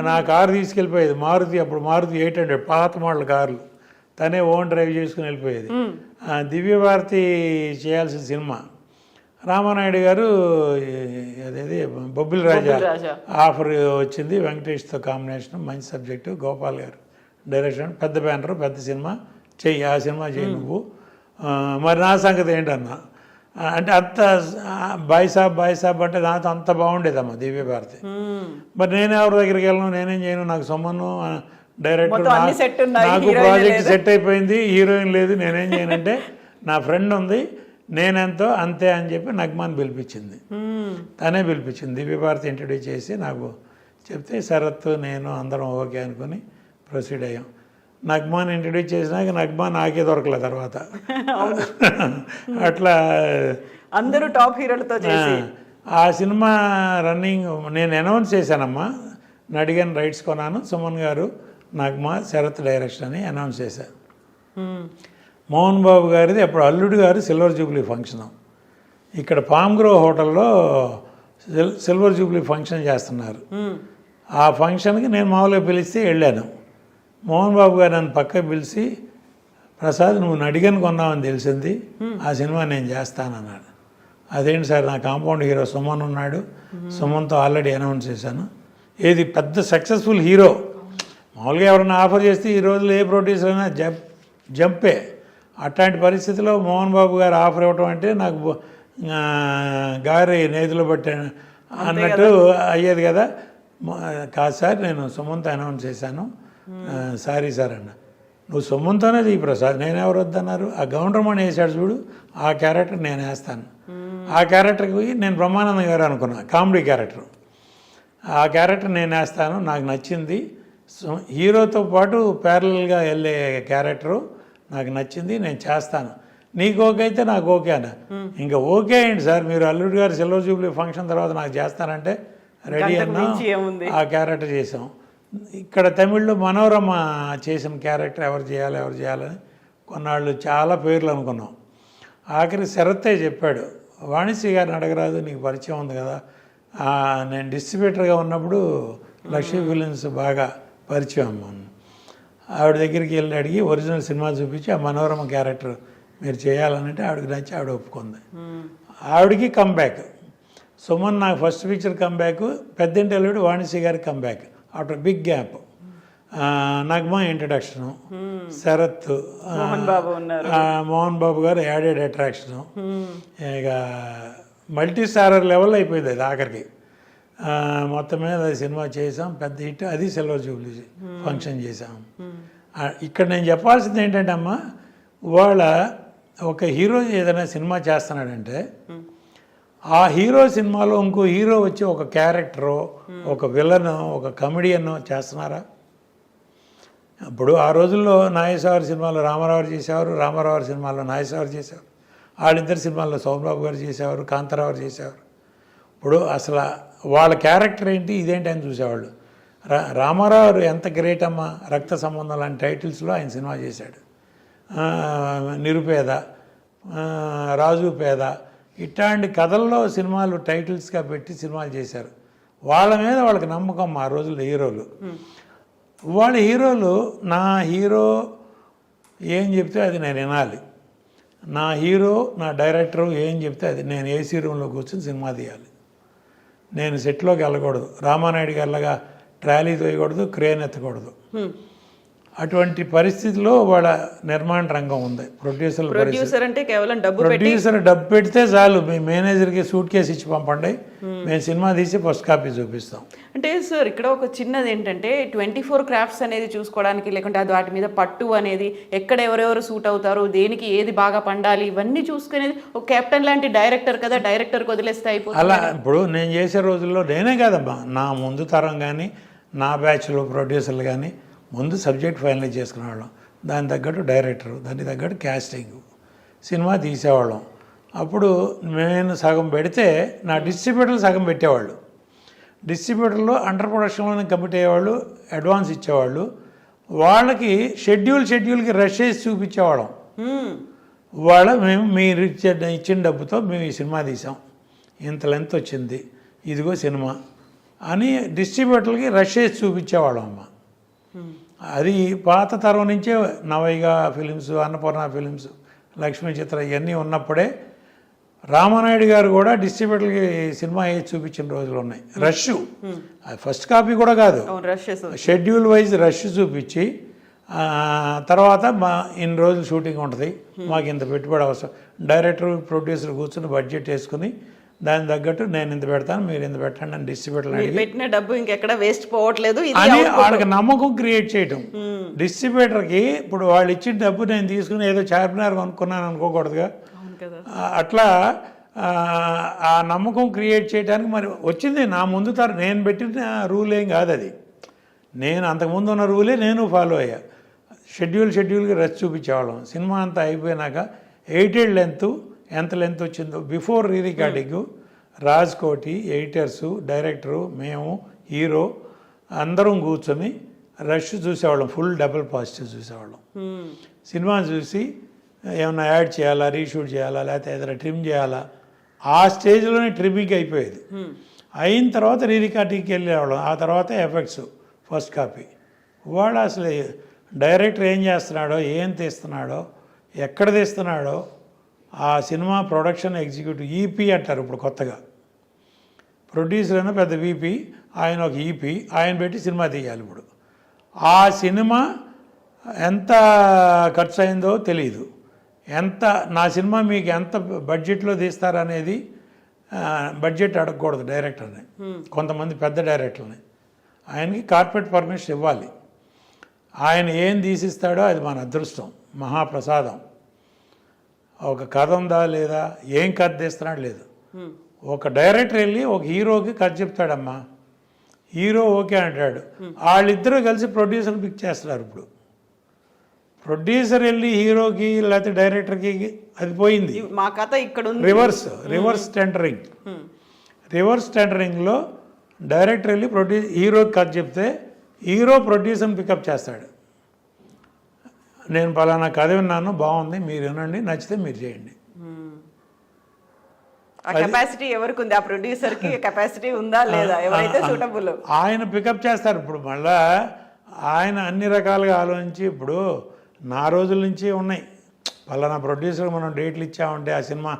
నా కారు తీసుకెళ్ళిపోయేది మారుతి, అప్పుడు మారుతి 800 పాత మోడల్ కార్లు, తనే ఓన్ డ్రైవ్ చేసుకుని వెళ్ళిపోయేది. దివ్యభారతి చేయాల్సిన సినిమా రామానాయుడు గారు అదేది బొబ్బిలి రాజా ఆఫర్ వచ్చింది, వెంకటేష్తో కాంబినేషన్, మంచి సబ్జెక్టు, గోపాల్ గారు డైరెక్షన్, పెద్ద బ్యానర్, పెద్ద సినిమా చెయ్యి, ఆ సినిమా చెయ్యి నువ్వు. మరి నా సంగతి ఏంటన్నా అంటే అంత బాయ్ సాబ్ అంటే నాతో అంత బాగుండేదమ్మా దివ్యభారతి. మరి నేను ఎవరి దగ్గరికి వెళ్ళను, నేనేం చేయను, నాకు సొమ్మను డైరెక్టర్, నాకు ప్రాజెక్ట్ సెట్ అయిపోయింది, హీరోయిన్ లేదు, నేనేం చేయనంటే నా ఫ్రెండ్ ఉంది, నేనెంతో అంతే అని చెప్పి నగ్మాన్ పిలిపించింది. తనే పిలిపించింది, దివ్యభారతి ఇంట్రడ్యూస్ చేసి నాకు చెప్తే శరత్ నేను అందరం ఓకే అనుకుని ప్రొసీడ్ అయ్యాం. నగ్మాన్ ఇంట్రడ్యూస్ చేసినాక నగ్మాన్ నాకే దొరకలే తర్వాత. అట్లా అందరూ టాప్ హీరోలతో ఆ సినిమా రన్నింగ్ నేను అనౌన్స్ చేశానమ్మా, నడిగన్ రైట్స్ కొన్నాను, సుమన్ గారు నగ్మా శరత్ డైరెక్షన్ అని అనౌన్స్ చేశాను. మోహన్ బాబు గారిది అప్పుడు అల్లుడు గారు సిల్వర్ జూబ్లీ ఫంక్షన్ ఇక్కడ పామ్ గ్రో హోటల్లో సిల్వర్ జూబ్లీ ఫంక్షన్ చేస్తున్నారు. ఆ ఫంక్షన్కి నేను మామూలుగా పిలిస్తే వెళ్ళాను. మోహన్ బాబు గారు నన్ను పక్కకు పిలిచి, ప్రసాద్ నువ్వు నడిగన్ కొన్నావని తెలిసింది, ఆ సినిమా నేను చేస్తానన్నాడు. అదేంటి సార్, నా కాంపౌండ్ హీరో సుమన్ ఉన్నాడు, సుమన్తో ఆల్రెడీ అనౌన్స్ చేశాను. ఏది పెద్ద సక్సెస్ఫుల్ హీరో, మామూలుగా ఎవరైనా ఆఫర్ చేస్తే ఈ రోజుల్లో ఏ ప్రొడ్యూసర్ అయినా జంపే. అట్లాంటి పరిస్థితిలో మోహన్ బాబు గారు ఆఫర్ ఇవ్వటం అంటే నాకు గారి నేతిలో పట్టాను అన్నట్టు అయ్యేది కదా. కాదు సార్, నేను సుమన్తో అనౌన్స్ చేశాను, సారీ సార్ అన్న. నువ్వు సుమన్తోనే ఈ ప్రసాద్, నేనెవరు వద్దన్నారు, ఆ గౌండ్రమణి వేసాడు చూడు, ఆ క్యారెక్టర్ నేను వేస్తాను. ఆ క్యారెక్టర్కి నేను బ్రహ్మానందం గారు అనుకున్నా, కామెడీ క్యారెక్టర్, ఆ క్యారెక్టర్ నేను వేస్తాను, నాకు నచ్చింది. హీరోతో పాటు ప్యారలల్గా వెళ్ళే క్యారెక్టరు నాకు నచ్చింది, నేను చేస్తాను, నీకు ఓకే అయితే నాకు ఓకే అన్న. ఇంకా ఓకే అయ్యండి సార్, మీరు అల్లుడు గారు సిల్వర్ జూబ్లీ ఫంక్షన్ తర్వాత నాకు చేస్తానంటే రెడీ అన్నా. ఆ క్యారెక్టర్ చేసాం. ఇక్కడ తమిళ్లో మనోరమ చేసిన క్యారెక్టర్ ఎవరు చేయాలని కొన్నాళ్ళు చాలా పేర్లు అనుకున్నాం. ఆఖరి శరత్తే చెప్పాడు, వాణిశ్రీ గారిని అడగరాదు, నీకు పరిచయం ఉంది కదా. నేను డిస్ట్రిబ్యూటర్గా ఉన్నప్పుడు లక్ష్మీ ఫిలిమ్స్ బాగా పరిచయం అమ్మ. ఆవిడ దగ్గరికి వెళ్ళి అడిగి ఒరిజినల్ సినిమా చూపించి ఆ మనోరమ క్యారెక్టర్ మీరు చేయాలనంటే ఆవిడకి నచ్చి ఆవిడ ఒప్పుకుంది. ఆవిడకి కంబ్యాక్, సుమన్ నాకు ఫస్ట్ పిక్చర్ కంబ్యాక్, పెద్దింటి అల్లుడు వాణిశ్రీ గారికి comeback after big gap. Nagma introduction, Sarath, Mohan Babu గారు యాడెడ్ అట్రాక్షను, ఇక మల్టీ స్టారర్ లెవెల్ అయిపోయింది అది ఆఖరికి. మొత్తం మీద సినిమా చేసాం, పెద్ద హిట్, అది సిల్వర్ జూబ్లీ ఫంక్షన్ చేసాం. ఇక్కడ నేను చెప్పాల్సింది ఏంటంటే అమ్మా, ఇవాళ ఒక హీరో ఏదైనా సినిమా చేస్తున్నాడంటే ఆ హీరో సినిమాలో ఇంకో హీరో వచ్చి ఒక క్యారెక్టరో, ఒక విలనో, ఒక కమెడియన్నో చేస్తున్నారా? ఇప్పుడు ఆ రోజుల్లో నాగేశ్వర సినిమాలో రామారావు చేసేవారు, రామారావు సినిమాలో నాగేశ్వర చేసేవారు, వాళ్ళిద్దరు సినిమాల్లో సోమబాబు గారు చేసేవారు, కాంతారావు చేసేవారు. ఇప్పుడు అసలు వాళ్ళ క్యారెక్టర్ ఏంటి, ఇదేంటి అని చూసేవాళ్ళు. రామారావు ఎంత గ్రేట్ అమ్మా, రక్త సంబంధం లాంటి టైటిల్స్లో ఆయన సినిమా చేశాడు. నిరుపేద, రాజు పేద, ఇట్లాంటి కథల్లో సినిమాలు టైటిల్స్గా పెట్టి సినిమాలు చేశారు. వాళ్ళ మీద వాళ్ళకి నమ్మకం ఆ రోజుల్లో హీరోలు. వాళ్ళ హీరోలు, నా హీరో ఏం చెప్తే అది నేను వినాలి, నా హీరో నా డైరెక్టరు ఏం చెప్తే అది నేను ఏసీ రూమ్లో కూర్చొని సినిమా తీయాలి, నేను సెట్లోకి వెళ్ళకూడదు, రామానాయుడు గారిలాగా ట్రాలీ తోయకూడదు, క్రేన్ ఎత్తకూడదు. అటువంటి పరిస్థితిలో వాళ్ళ నిర్మాణ రంగం ఉంది. ప్రొడ్యూసర్ అంటే కేవలం ప్రొడ్యూసర్ డబ్బు పెడితే చాలు, మీ మేనేజర్కి సూట్ కేసు ఇచ్చి పంపండి, మేము సినిమా తీసి ఫస్ట్ కాపీ చూపిస్తాం. అంటే సార్ ఇక్కడ ఒక చిన్నది ఏంటంటే 24 క్రాఫ్ట్స్ అనేది చూసుకోవడానికి, లేకుంటే అది వాటి మీద పట్టు అనేది, ఎక్కడ ఎవరెవరు సూట్ అవుతారు, దేనికి ఏది బాగా పండాలి, ఇవన్నీ చూసుకునేది ఒక కెప్టెన్ లాంటి డైరెక్టర్ కదా, డైరెక్టర్కి వదిలేస్తే అయిపోతుంది. అలా ఇప్పుడు నేను చేసే రోజుల్లో నేనే కాదమ్మా, నా ముందు తరం కానీ నా బ్యాచ్లో ప్రొడ్యూసర్లు కానీ ముందు సబ్జెక్ట్ ఫైనలైజ్ చేసుకునేవాళ్ళం, దాని తగ్గట్టు డైరెక్టరు, దానికి తగ్గట్టు క్యాస్టింగ్, సినిమా తీసేవాళ్ళం. అప్పుడు నేను సగం పెడితే నా డిస్ట్రిబ్యూటర్లు సగం పెట్టేవాళ్ళు. డిస్ట్రిబ్యూటర్లో అండర్ ప్రొడక్షన్లోనే కమిట్ అయ్యేవాళ్ళు, అడ్వాన్స్ ఇచ్చేవాళ్ళు. వాళ్ళకి షెడ్యూల్కి రష్ చేసి చూపించేవాళ్ళం. మేము మీరు ఇచ్చిన డబ్బుతో మేము ఈ సినిమా తీసాం, ఇంత లెంత్ వచ్చింది, ఇదిగో సినిమా అని డిస్ట్రిబ్యూటర్లకి రష్ చేసి చూపించేవాళ్ళం అమ్మ. అది పాత తరం నుంచే నవైగా ఫిలిమ్స్, అన్నపూర్ణ ఫిలిమ్స్, లక్ష్మీ చిత్ర ఇవన్నీ ఉన్నప్పుడే రామానాయుడు గారు కూడా డిస్ట్రిబ్యూటర్లకి సినిమా వేసి చూపించిన రోజులు ఉన్నాయి. రష్ ఫస్ట్ కాపీ కూడా కాదు, షెడ్యూల్ వైజ్ రష్ చూపించి తర్వాత ఇన్ని రోజులు షూటింగ్ ఉంటుంది, మాకు ఇంత పెట్టుబడి అవసరం, డైరెక్టర్ ప్రొడ్యూసర్ కూర్చొని బడ్జెట్ వేసుకుని దాని తగ్గట్టు నేను ఇంత పెడతాను, మీరు ఇంత పెట్టండి అని డిస్ట్రిబ్యూటర్ పెట్టిన డబ్బు ఇంకెక్కడ వేస్ట్ పోవట్లేదు అని వాళ్ళకి నమ్మకం క్రియేట్ చేయటం. డిస్ట్రిబ్యూటర్కి ఇప్పుడు వాళ్ళు ఇచ్చిన డబ్బు నేను తీసుకుని ఏదో చార్మినార్ కొనుక్కున్నాను అనుకోకూడదుగా. అట్లా ఆ నమ్మకం క్రియేట్ చేయడానికి మరి వచ్చింది నా ముందు నేను పెట్టిన రూల్ ఏం కాదు అది. నేను అంతకుముందు ఉన్న రూలే నేను ఫాలో అయ్యా. షెడ్యూల్కి రష్ చూపించేవాళ్ళం. సినిమా అంతా అయిపోయినాక 8 లెంత్ ఎంత లెంత్ వచ్చిందో before re recording Raj Koti, ఎడిటర్సు, director, మేము, హీరో అందరం కూర్చొని రష్ చూసేవాళ్ళం. ఫుల్ డబుల్ పాజిటివ్ చూసేవాళ్ళం. సినిమా చూసి ఏమన్నా యాడ్ చేయాలా, రీషూట్ చేయాలా, లేకపోతే ఏదైనా ట్రిమ్ చేయాలా, ఆ స్టేజ్లోనే ట్రిమ్మింగ్ అయిపోయేది. అయిన తర్వాత రీ రికార్డింగ్కి వెళ్ళేవాళ్ళం. ఆ తర్వాత ఎఫెక్ట్స్ ఫస్ట్ కాపీ. వాడు అసలు డైరెక్టర్ ఏం చేస్తున్నాడో, ఏం తీస్తున్నాడో, ఎక్కడ తీస్తున్నాడో, ఆ సినిమా ప్రొడక్షన్ ఎగ్జిక్యూటివ్ ఈపీ అంటారు ఇప్పుడు కొత్తగా. ప్రొడ్యూసర్ అయినా పెద్ద వీపీ, ఆయన ఒక ఈపీ, ఆయన పెట్టి సినిమా తీయాలి. ఇప్పుడు ఆ సినిమా ఎంత ఖర్చు అయిందో తెలియదు, నా సినిమా మీకు ఎంత బడ్జెట్లో తీస్తారనేది బడ్జెట్ అడగకూడదు డైరెక్టర్ని. కొంతమంది పెద్ద డైరెక్టర్ని ఆయనకి కార్పొరేట్ పర్మిషన్ ఇవ్వాలి. ఆయన ఏం తీసిస్తాడో అది మన అదృష్టం, మహాప్రసాదం. ఒక కథ ఉందా లేదా, ఏం కథ తీస్తున్నాడు లేదు. ఒక డైరెక్టర్ వెళ్ళి ఒక హీరోకి కథ చెప్తాడమ్మా, హీరో ఓకే అంటాడు, వాళ్ళిద్దరూ కలిసి ప్రొడ్యూసర్ని పిక్ చేస్తున్నారు. ఇప్పుడు ప్రొడ్యూసర్ వెళ్ళి హీరోకి లేకపోతే డైరెక్టర్కి అది పోయింది. మా కథ ఇక్కడ రివర్స్ టెండరింగ్లో డైరెక్టర్ వెళ్ళి హీరోకి కథ చెప్తే హీరో ప్రొడ్యూసర్ని పికప్ చేస్తాడు. నేను పలానా కథ విన్నాను, బాగుంది, మీరు వినండి, నచ్చితే మీరు చేయండి. కెపాసిటీ ఎవరికి ఉంది, ఆ ప్రొడ్యూసర్కి కెపాసిటీ ఉందా లేదా, ఎవరైతే సూటబుల్ ఆయన పికప్ చేస్తారు. ఇప్పుడు మళ్ళా ఆయన అన్ని రకాలుగా ఆలోచించి, ఇప్పుడు నా రోజుల నుంచి ఉన్నాయి, పలానా ప్రొడ్యూసర్ మనం డేట్లు ఇచ్చామంటే ఆ సినిమా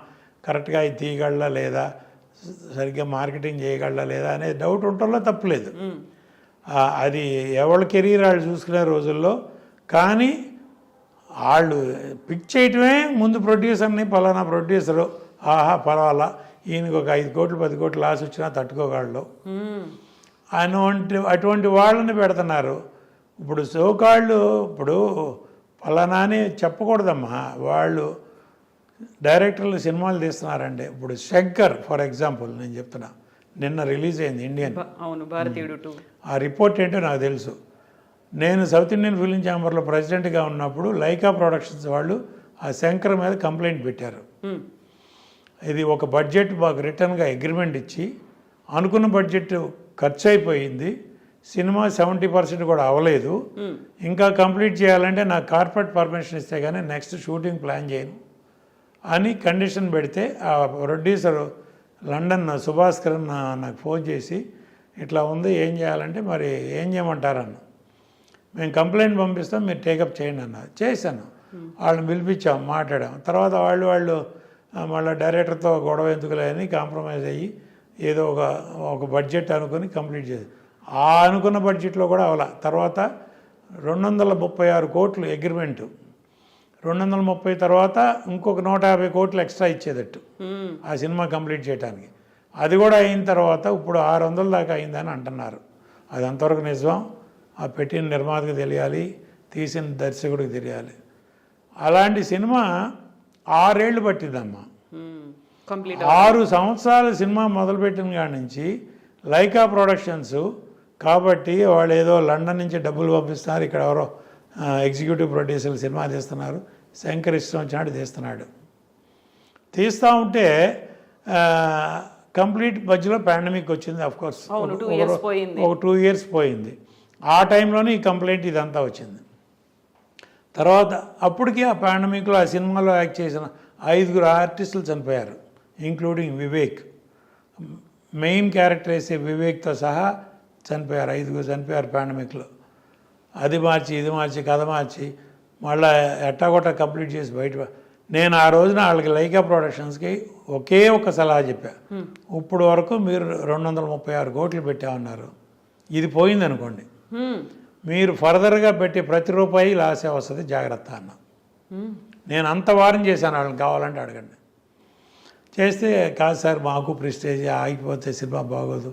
కరెక్ట్గా అది తీయగలరా లేదా, సరిగ్గా మార్కెటింగ్ చేయగలరా లేదా అనేది డౌట్ ఉండటంలో తప్పులేదు. అది ఎవరి కెరీర్ వాళ్ళు చూసుకునే రోజుల్లో. కానీ వాళ్ళు పిక్ చేయటమే ముందు ప్రొడ్యూసర్ని, పలానా ప్రొడ్యూసరు ఆహా పర్వాలా, ఈయనకి ఒక 5 కోట్లు 10 కోట్లు లాస్ వచ్చినా తట్టుకోగలడు అటువంటి వాళ్ళని పెడుతున్నారు. ఇప్పుడు సోకాళ్ళు ఇప్పుడు పలానా అని చెప్పకూడదమ్మా. వాళ్ళు డైరెక్టర్లు సినిమాలు తీస్తున్నారంటే, ఇప్పుడు శంకర్ ఫర్ ఎగ్జాంపుల్ నేను చెప్తున్నా, నిన్న రిలీజ్ అయింది ఇండియన్. అవును, భారతీయుడు. ఆ రిపోర్ట్ ఏంటో నాకు తెలుసు. నేను సౌత్ ఇండియన్ ఫిలిం ఛాంబర్లో ప్రెసిడెంట్గా ఉన్నప్పుడు లైకా ప్రొడక్షన్స్ వాళ్ళు ఆ శంకర్ మీద కంప్లైంట్ పెట్టారు. ఇది ఒక బడ్జెట్ మాకు రిటర్న్గా అగ్రిమెంట్ ఇచ్చి అనుకున్న బడ్జెట్ ఖర్చు అయిపోయింది, సినిమా 70% కూడా అవ్వలేదు, ఇంకా కంప్లీట్ చేయాలంటే నాకు కార్పొరేట్ పర్మిషన్ ఇస్తే కానీ నెక్స్ట్ షూటింగ్ ప్లాన్ చేయను అని కండిషన్ పెడితే ఆ ప్రొడ్యూసర్ లండన్ సుభాస్కర్ నాకు ఫోన్ చేసి ఇట్లా ఉంది ఏం చేయాలంటే మరి ఏం చేయమంటారన్న. మేము కంప్లైంట్ పంపిస్తాం, మీరు టేకప్ చేయండి అన్నారు. చేశాను. వాళ్ళని పిలిపించాం, మాట్లాడాం. తర్వాత వాళ్ళు మళ్ళీ డైరెక్టర్తో గొడవ ఎందుకులే అని కాంప్రమైజ్ అయ్యి ఏదో ఒక బడ్జెట్ అనుకుని కంప్లీట్ చేసి, ఆ అనుకున్న బడ్జెట్లో కూడా అవలా. తర్వాత 236 కోట్లు అగ్రిమెంటు, 230 తర్వాత ఇంకొక 150 కోట్లు ఎక్స్ట్రా ఇచ్చేదట్టు ఆ సినిమా కంప్లీట్ చేయడానికి. అది కూడా అయిన తర్వాత ఇప్పుడు 600 దాకా అయిందని అంటున్నారు. అది అంతవరకు నిజం, ఆ పెట్టిన నిర్మాతకు తెలియాలి, తీసిన దర్శకుడికి తెలియాలి. అలాంటి సినిమా 6 ఏళ్ళు పట్టిందమ్మా. 6 సంవత్సరాలు సినిమా మొదలుపెట్టిన కాడి నుంచి లైకా ప్రొడక్షన్స్ కాబట్టి వాళ్ళు ఏదో లండన్ నుంచి డబ్బులు పంపిస్తున్నారు, ఇక్కడ ఎవరో ఎగ్జిక్యూటివ్ ప్రొడ్యూసర్లు సినిమా తీస్తున్నారు, శంకర్ ఇష్టం వచ్చినట్టు తీస్తున్నాడు. తీస్తూ ఉంటే కంప్లీట్ మధ్యలో పాండమిక్ వచ్చింది. అఫ్కోర్స్ ఒక 2 ఇయర్స్ పోయింది. ఆ టైంలోనే ఈ కంప్లైంట్ ఇదంతా వచ్చింది. తర్వాత అప్పటికి ఆ పాండమిక్లో ఆ సినిమాలో యాక్ట్ చేసిన 5 ఆర్టిస్టులు చనిపోయారు, ఇంక్లూడింగ్ వివేక్. మెయిన్ క్యారెక్టర్ వేసే వివేక్తో సహా చనిపోయారు, 5 చనిపోయారు పాండమిక్లో. అది మార్చి ఇది మార్చి కథ మార్చి మళ్ళీ ఎట్టాగొట్ట కంప్లీట్ చేసి బయట. నేను ఆ రోజున వాళ్ళకి లైకా ప్రొడక్షన్స్కి ఒకే ఒక సలహా చెప్పా, ఇప్పుడు వరకు మీరు 236 కోట్లు పెట్టామన్నారు, ఇది పోయింది అనుకోండి, మీరు ఫర్దర్గా పెట్టే ప్రతి రూపాయి లాసే వస్తుంది, జాగ్రత్త అన్న. నేను అంత వారం చేశాను, వాళ్ళని కావాలంటే అడగండి. చేస్తే కాదు సార్ మాకు ప్రెస్టేజ్ ఆగిపోతే సినిమా బాగోదు,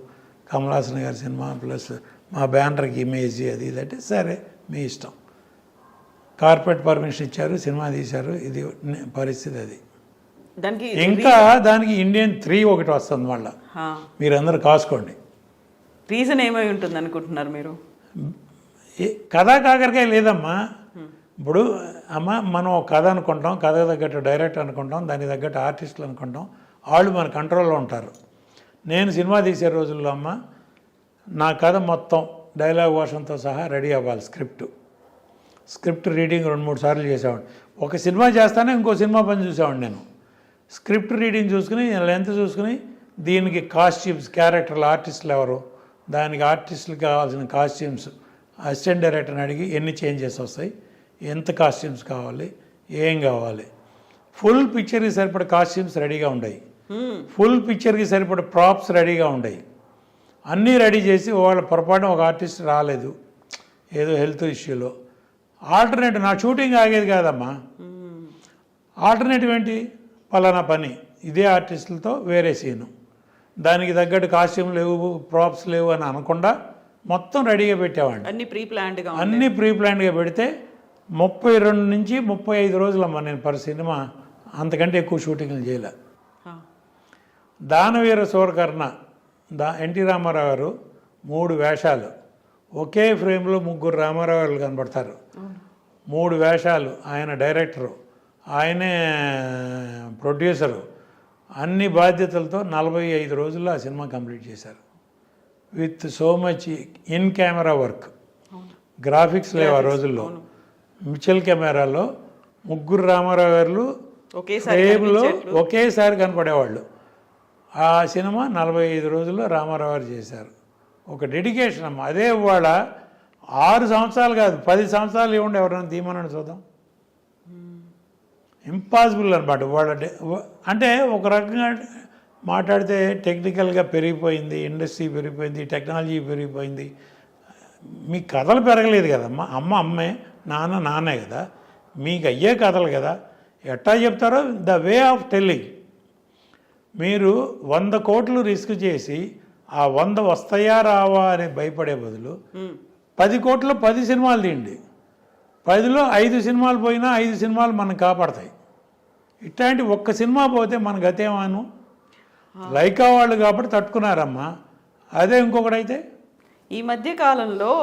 కమల్ హాసన్ గారి సినిమా ప్లస్ మా బ్యానర్కి ఇమేజ్ అది ఇది అంటే సరే మీ ఇష్టం. కార్పొరేట్ పర్మిషన్ ఇచ్చారు, సినిమా తీశారు, ఇది పరిస్థితి అది. ఇంకా దానికి ఇండియన్ 3 ఒకటి వస్తుంది మళ్ళీ, మీరందరూ కాసుకోండి. రీజన్ ఏమై ఉంటుంది అనుకుంటున్నారు మీరు? కథా కాకరకాయ లేదమ్మా. ఇప్పుడు అమ్మ మనం ఒక కథ అనుకుంటాం, కథ తగ్గట్టు డైరెక్టర్ అనుకుంటాం, దానికి తగ్గట్టు ఆర్టిస్టులు అనుకుంటాం, వాళ్ళు మన కంట్రోల్లో ఉంటారు. నేను సినిమా తీసే రోజుల్లో అమ్మ నా కథ మొత్తం డైలాగ్ వర్షన్తో సహా రెడీ అవ్వాలి. స్క్రిప్ట్ రీడింగ్ 2-3 సార్లు చేసేవాడిని. ఒక సినిమా చేస్తానే ఇంకో సినిమా పని చూసేవాడిని నేను. స్క్రిప్ట్ రీడింగ్ చూసుకుని లెంత్ చూసుకుని దీనికి కాస్ట్యూమ్స్, క్యారెక్టర్లు, ఆర్టిస్టులు ఎవరు, దానికి ఆర్టిస్టులకు కావాల్సిన కాస్ట్యూమ్స్ అసిస్టెంట్ డైరెక్టర్ని అడిగి ఎన్ని చేంజెస్ వస్తాయి, ఎంత కాస్ట్యూమ్స్ కావాలి, ఏం కావాలి, ఫుల్ పిక్చర్కి సరిపడే కాస్ట్యూమ్స్ రెడీగా ఉన్నాయి, ఫుల్ పిక్చర్కి సరిపడే ప్రాప్స్ రెడీగా ఉన్నాయి, అన్నీ రెడీ చేసి వాళ్ళ పొరపాటున ఒక ఆర్టిస్ట్ రాలేదు ఏదో హెల్త్ ఇష్యూలో, ఆల్టర్నేటివ్ నా షూటింగ్ ఆగేది కాదమ్మా. ఆల్టర్నేటివ్ ఏంటి, పలానా పని ఇదే ఆర్టిస్టులతో వేరే సీను, దానికి తగ్గట్టు కాస్ట్యూమ్ లేవు, ప్రాప్స్ లేవు అని అనకుండా మొత్తం రెడీగా పెట్టేవాడిని. అన్నీ ప్రీ ప్లాన్డ్గా పెడితే 32 నుంచి 35 రోజులమ్మా నేను పర్ సినిమా, అంతకంటే ఎక్కువ షూటింగ్లు చేయలే. దానవీర సూరకర్ణ ఎన్టీ రామారావు గారు 3 వేషాలు ఒకే ఫ్రేమ్లో 3 రామారావు గారు కనబడతారు. 3 వేషాలు, ఆయన డైరెక్టరు, ఆయనే ప్రొడ్యూసరు, అన్ని బాధ్యతలతో 45 రోజుల్లో ఆ సినిమా కంప్లీట్ చేశారు. With so much in camera work, graphics లేవు ఆ రోజుల్లో. మిచెల్ కెమెరాలో 3 రామారావు గారు ఫ్రేమ్లో ఒకేసారి కనపడేవాళ్ళు. ఆ సినిమా 45 రోజుల్లో రామారావు గారు చేశారు. ఒక డెడికేషన్ అమ్మ. అదే వాళ్ళ 6 సంవత్సరాలు కాదు 10 సంవత్సరాలు ఇవ్వండి ఎవరైనా తీయమని చూద్దాం, ఇంపాసిబుల్ అనమాట. వాళ్ళ అంటే ఒక రకంగా మాట్లాడితే టెక్నికల్గా పెరిగిపోయింది, ఇండస్ట్రీ పెరిగిపోయింది, టెక్నాలజీ పెరిగిపోయింది, మీ కథలు పెరగలేదు కదమ్మా. అమ్మే, నాన్నే కదా, మీకు అయ్యే కథలు కదా. ఎట్టా చెప్తారో ద వే ఆఫ్ టెల్లింగ్. మీరు 100 కోట్లు రిస్క్ చేసి ఆ 100 వస్తాయా రావా అని భయపడే బదులు 10 కోట్లు 10 సినిమాలు తీయండి, 10లో 5 సినిమాలు పోయినా 5 సినిమాలు మనం కాపాడతాయి. ఇట్లాంటి ఒక్క సినిమా పోతే మన గతేమాను. లైకా వాళ్ళు కాబట్టి తట్టుకున్నారమ్మా, అదే ఇంకొకటైతే. ఈ మధ్య కాలంలో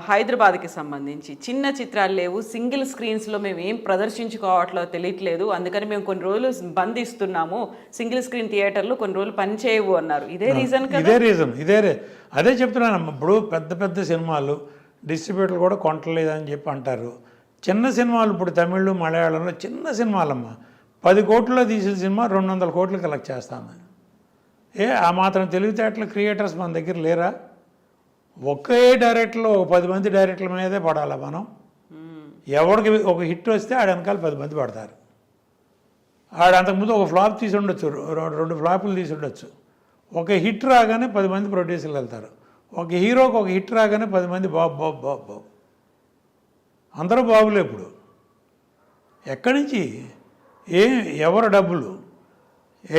హైదరాబాద్కి సంబంధించి చిన్న చిత్రాలు లేవు, సింగిల్ స్క్రీన్స్లో మేము ఏం ప్రదర్శించుకోవట్లో తెలియట్లేదు, అందుకని మేము కొన్ని రోజులు బంద్ ఇస్తున్నాము, సింగిల్ స్క్రీన్ థియేటర్లు కొన్ని రోజులు పనిచేయవు అన్నారు. ఇదే రీజన్ అదే చెప్తున్నానమ్మా. ఇప్పుడు పెద్ద పెద్ద సినిమాలు డిస్ట్రిబ్యూటర్లు కూడా కొంటలేదని చెప్పి అంటారు. చిన్న సినిమాలు ఇప్పుడు తమిళ్ మలయాళంలో చిన్న సినిమాలమ్మా 10 కోట్లలో తీసిన సినిమా 200 కోట్లు కలెక్ట్ చేస్తాను. ఆ మాత్రం తెలివితేటలు క్రియేటర్స్ మన దగ్గర లేరా? ఒకే డైరెక్టర్లో 10 మంది డైరెక్టర్ల మీదే పడాలా మనం? ఎవరికి ఒక హిట్ వస్తే ఆడ వెనకాల 10 మంది పడతారు. ఆడ అంతకుముందు ఒక ఫ్లాప్ తీసి ఉండొచ్చు, 2 ఫ్లాపులు తీసి ఉండొచ్చు. ఒక హిట్ రాగానే 10 మంది ప్రొడ్యూసర్లు వెళ్తారు. ఒక హీరోకి ఒక హిట్ రాగానే 10 మంది బాబు అందరూ బాబులే. ఇప్పుడు ఎక్కడి నుంచి ఎవరు డబ్బులు?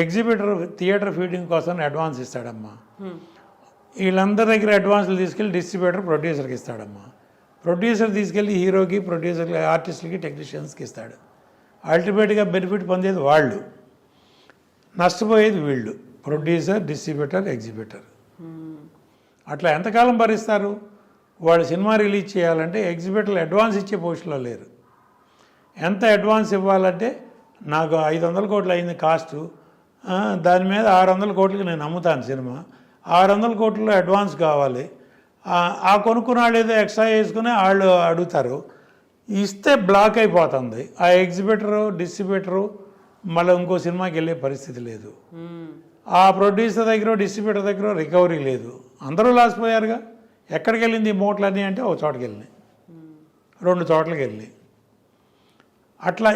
ఎగ్జిబిటర్ థియేటర్ ఫీడింగ్ కోసం అడ్వాన్స్ ఇస్తాడమ్మా. వీళ్ళందరి దగ్గర అడ్వాన్స్లు తీసుకెళ్ళి డిస్ట్రిబ్యూటర్ ప్రొడ్యూసర్కి ఇస్తాడమ్మా. ప్రొడ్యూసర్ తీసుకెళ్ళి హీరోకి, ప్రొడ్యూసర్కి, ఆర్టిస్టులకి, టెక్నీషియన్స్కి ఇస్తాడు. అల్టిమేట్గా బెనిఫిట్ పొందేది వాళ్ళు, నష్టపోయేది వీళ్ళు, ప్రొడ్యూసర్, డిస్ట్రిబ్యూటర్, ఎగ్జిబిటర్. అట్లా ఎంతకాలం భరిస్తారు? వాళ్ళు సినిమా రిలీజ్ చేయాలంటే ఎగ్జిబిటర్లు అడ్వాన్స్ ఇచ్చే పొజిషన్లో లేరు. ఎంత అడ్వాన్స్ ఇవ్వాలంటే నాకు 500 కోట్లు అయింది కాస్టు, దాని మీద 600 కోట్లకి నేను అమ్ముతాను సినిమా, 600 కోట్లలో అడ్వాన్స్ కావాలి. ఆ కొనుక్కున్న వాళ్ళు ఏదో ఎక్స్ట్రా వేసుకుని వాళ్ళు అడుగుతారు, ఇస్తే బ్లాక్ అయిపోతుంది. ఆ ఎగ్జిబిటరు, డిస్ట్రిబ్యూటరు మళ్ళీ ఇంకో సినిమాకి వెళ్ళే పరిస్థితి లేదు. ఆ ప్రొడ్యూసర్ దగ్గర డిస్ట్రిబ్యూటర్ దగ్గర రికవరీ లేదు. అందరూ లాస్ పోయారుగా. ఎక్కడికి వెళ్ళింది ఈ మూటలన్నీ అంటే ఒక చోటకి వెళ్ళినాయి, 2 చోట్లకి వెళ్ళినాయి. అట్లా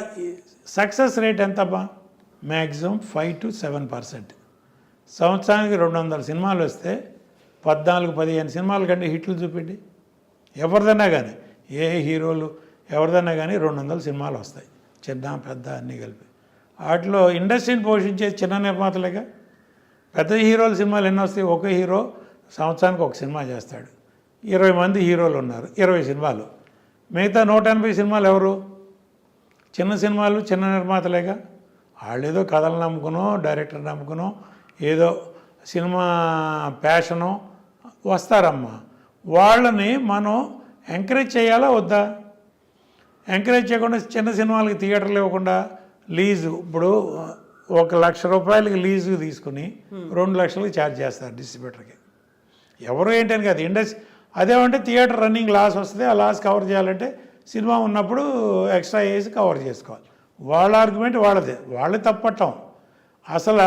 సక్సెస్ రేట్ ఎంతమ్మా? Maximum 5 to 7%. సంవత్సరానికి 200 సినిమాలు వస్తే 14-15 సినిమాల కంటే హిట్లు చూపిండి. ఎవరిదన్నా కానీ, ఏ హీరోలు ఎవరిదన్నా కానీ 200 సినిమాలు వస్తాయి, చిన్న పెద్ద అన్నీ కలిపి. వాటిలో ఇండస్ట్రీని పోషించే చిన్న నిర్మాతలేగా. పెద్ద హీరోల సినిమాలు ఎన్ని వస్తాయి? ఒక హీరో సంవత్సరానికి ఒక సినిమా చేస్తాడు. 20 మంది హీరోలు ఉన్నారు, 20 సినిమాలు. మిగతా 180 సినిమాలు ఎవరు? చిన్న సినిమాలు, చిన్న నిర్మాతలేగా. వాళ్ళు ఏదో కథలు నమ్ముకునో, డైరెక్టర్ నమ్ముకునో, ఏదో సినిమా ప్యాషను వస్తారమ్మా. వాళ్ళని మనం ఎంకరేజ్ చేయాలా వద్దా? ఎంకరేజ్ చేయకుండా చిన్న సినిమాలకి థియేటర్లు ఇవ్వకుండా లీజు, ఇప్పుడు 1 లక్ష రూపాయలకి లీజు తీసుకుని 2 లక్షలకి ఛార్జ్ చేస్తారు డిస్ట్రిబ్యూటర్కి. ఎవరు ఏంటని కాదు, ఇండస్ట్రీ అదేమంటే థియేటర్ రన్నింగ్ లాస్ వస్తుంది. ఆ లాస్ కవర్ చేయాలంటే సినిమా ఉన్నప్పుడు ఎక్స్ట్రా వేసి కవర్ చేసుకోవాలి. వాళ్ళ ఆర్గ్యుమెంట్ వాళ్ళదే, వాళ్ళే తప్పట్టం. అసలు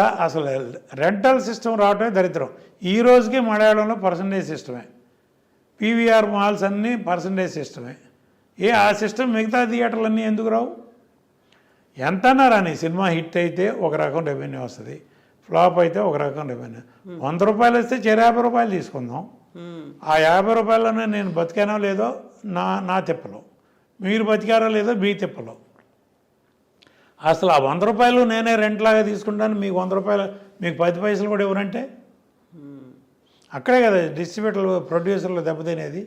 రెంటల్ సిస్టమ్ రావటమే దరిద్రం. ఈ రోజుకి మలయాళంలో పర్సంటేజ్ సిస్టమే, పీవీఆర్ మాల్స్ అన్నీ పర్సంటేజ్ సిస్టమే. ఆ సిస్టమ్ మిగతా థియేటర్లన్నీ ఎందుకు రావు? ఎంతన్నా రాని, సినిమా హిట్ అయితే ఒక రకం రెవెన్యూ వస్తుంది, ఫ్లాప్ అయితే ఒక రకం రెవెన్యూ. 100 రూపాయలు వస్తే 50 రూపాయలు తీసుకుందాం. ఆ 50 రూపాయలనే నేను బతికానో లేదో నా తిప్పలో, మీరు బతికారో లేదో మీ తిప్పలో. అసలు ఆ 100 రూపాయలు నేనే రెంట్లాగా తీసుకుంటాను, మీకు 100 రూపాయలు, మీకు 10 పైసలు కూడా ఇవ్వరంటే అక్కడే కదా డిస్ట్రిబ్యూటర్లు ప్రొడ్యూసర్లు దెబ్బతినేది.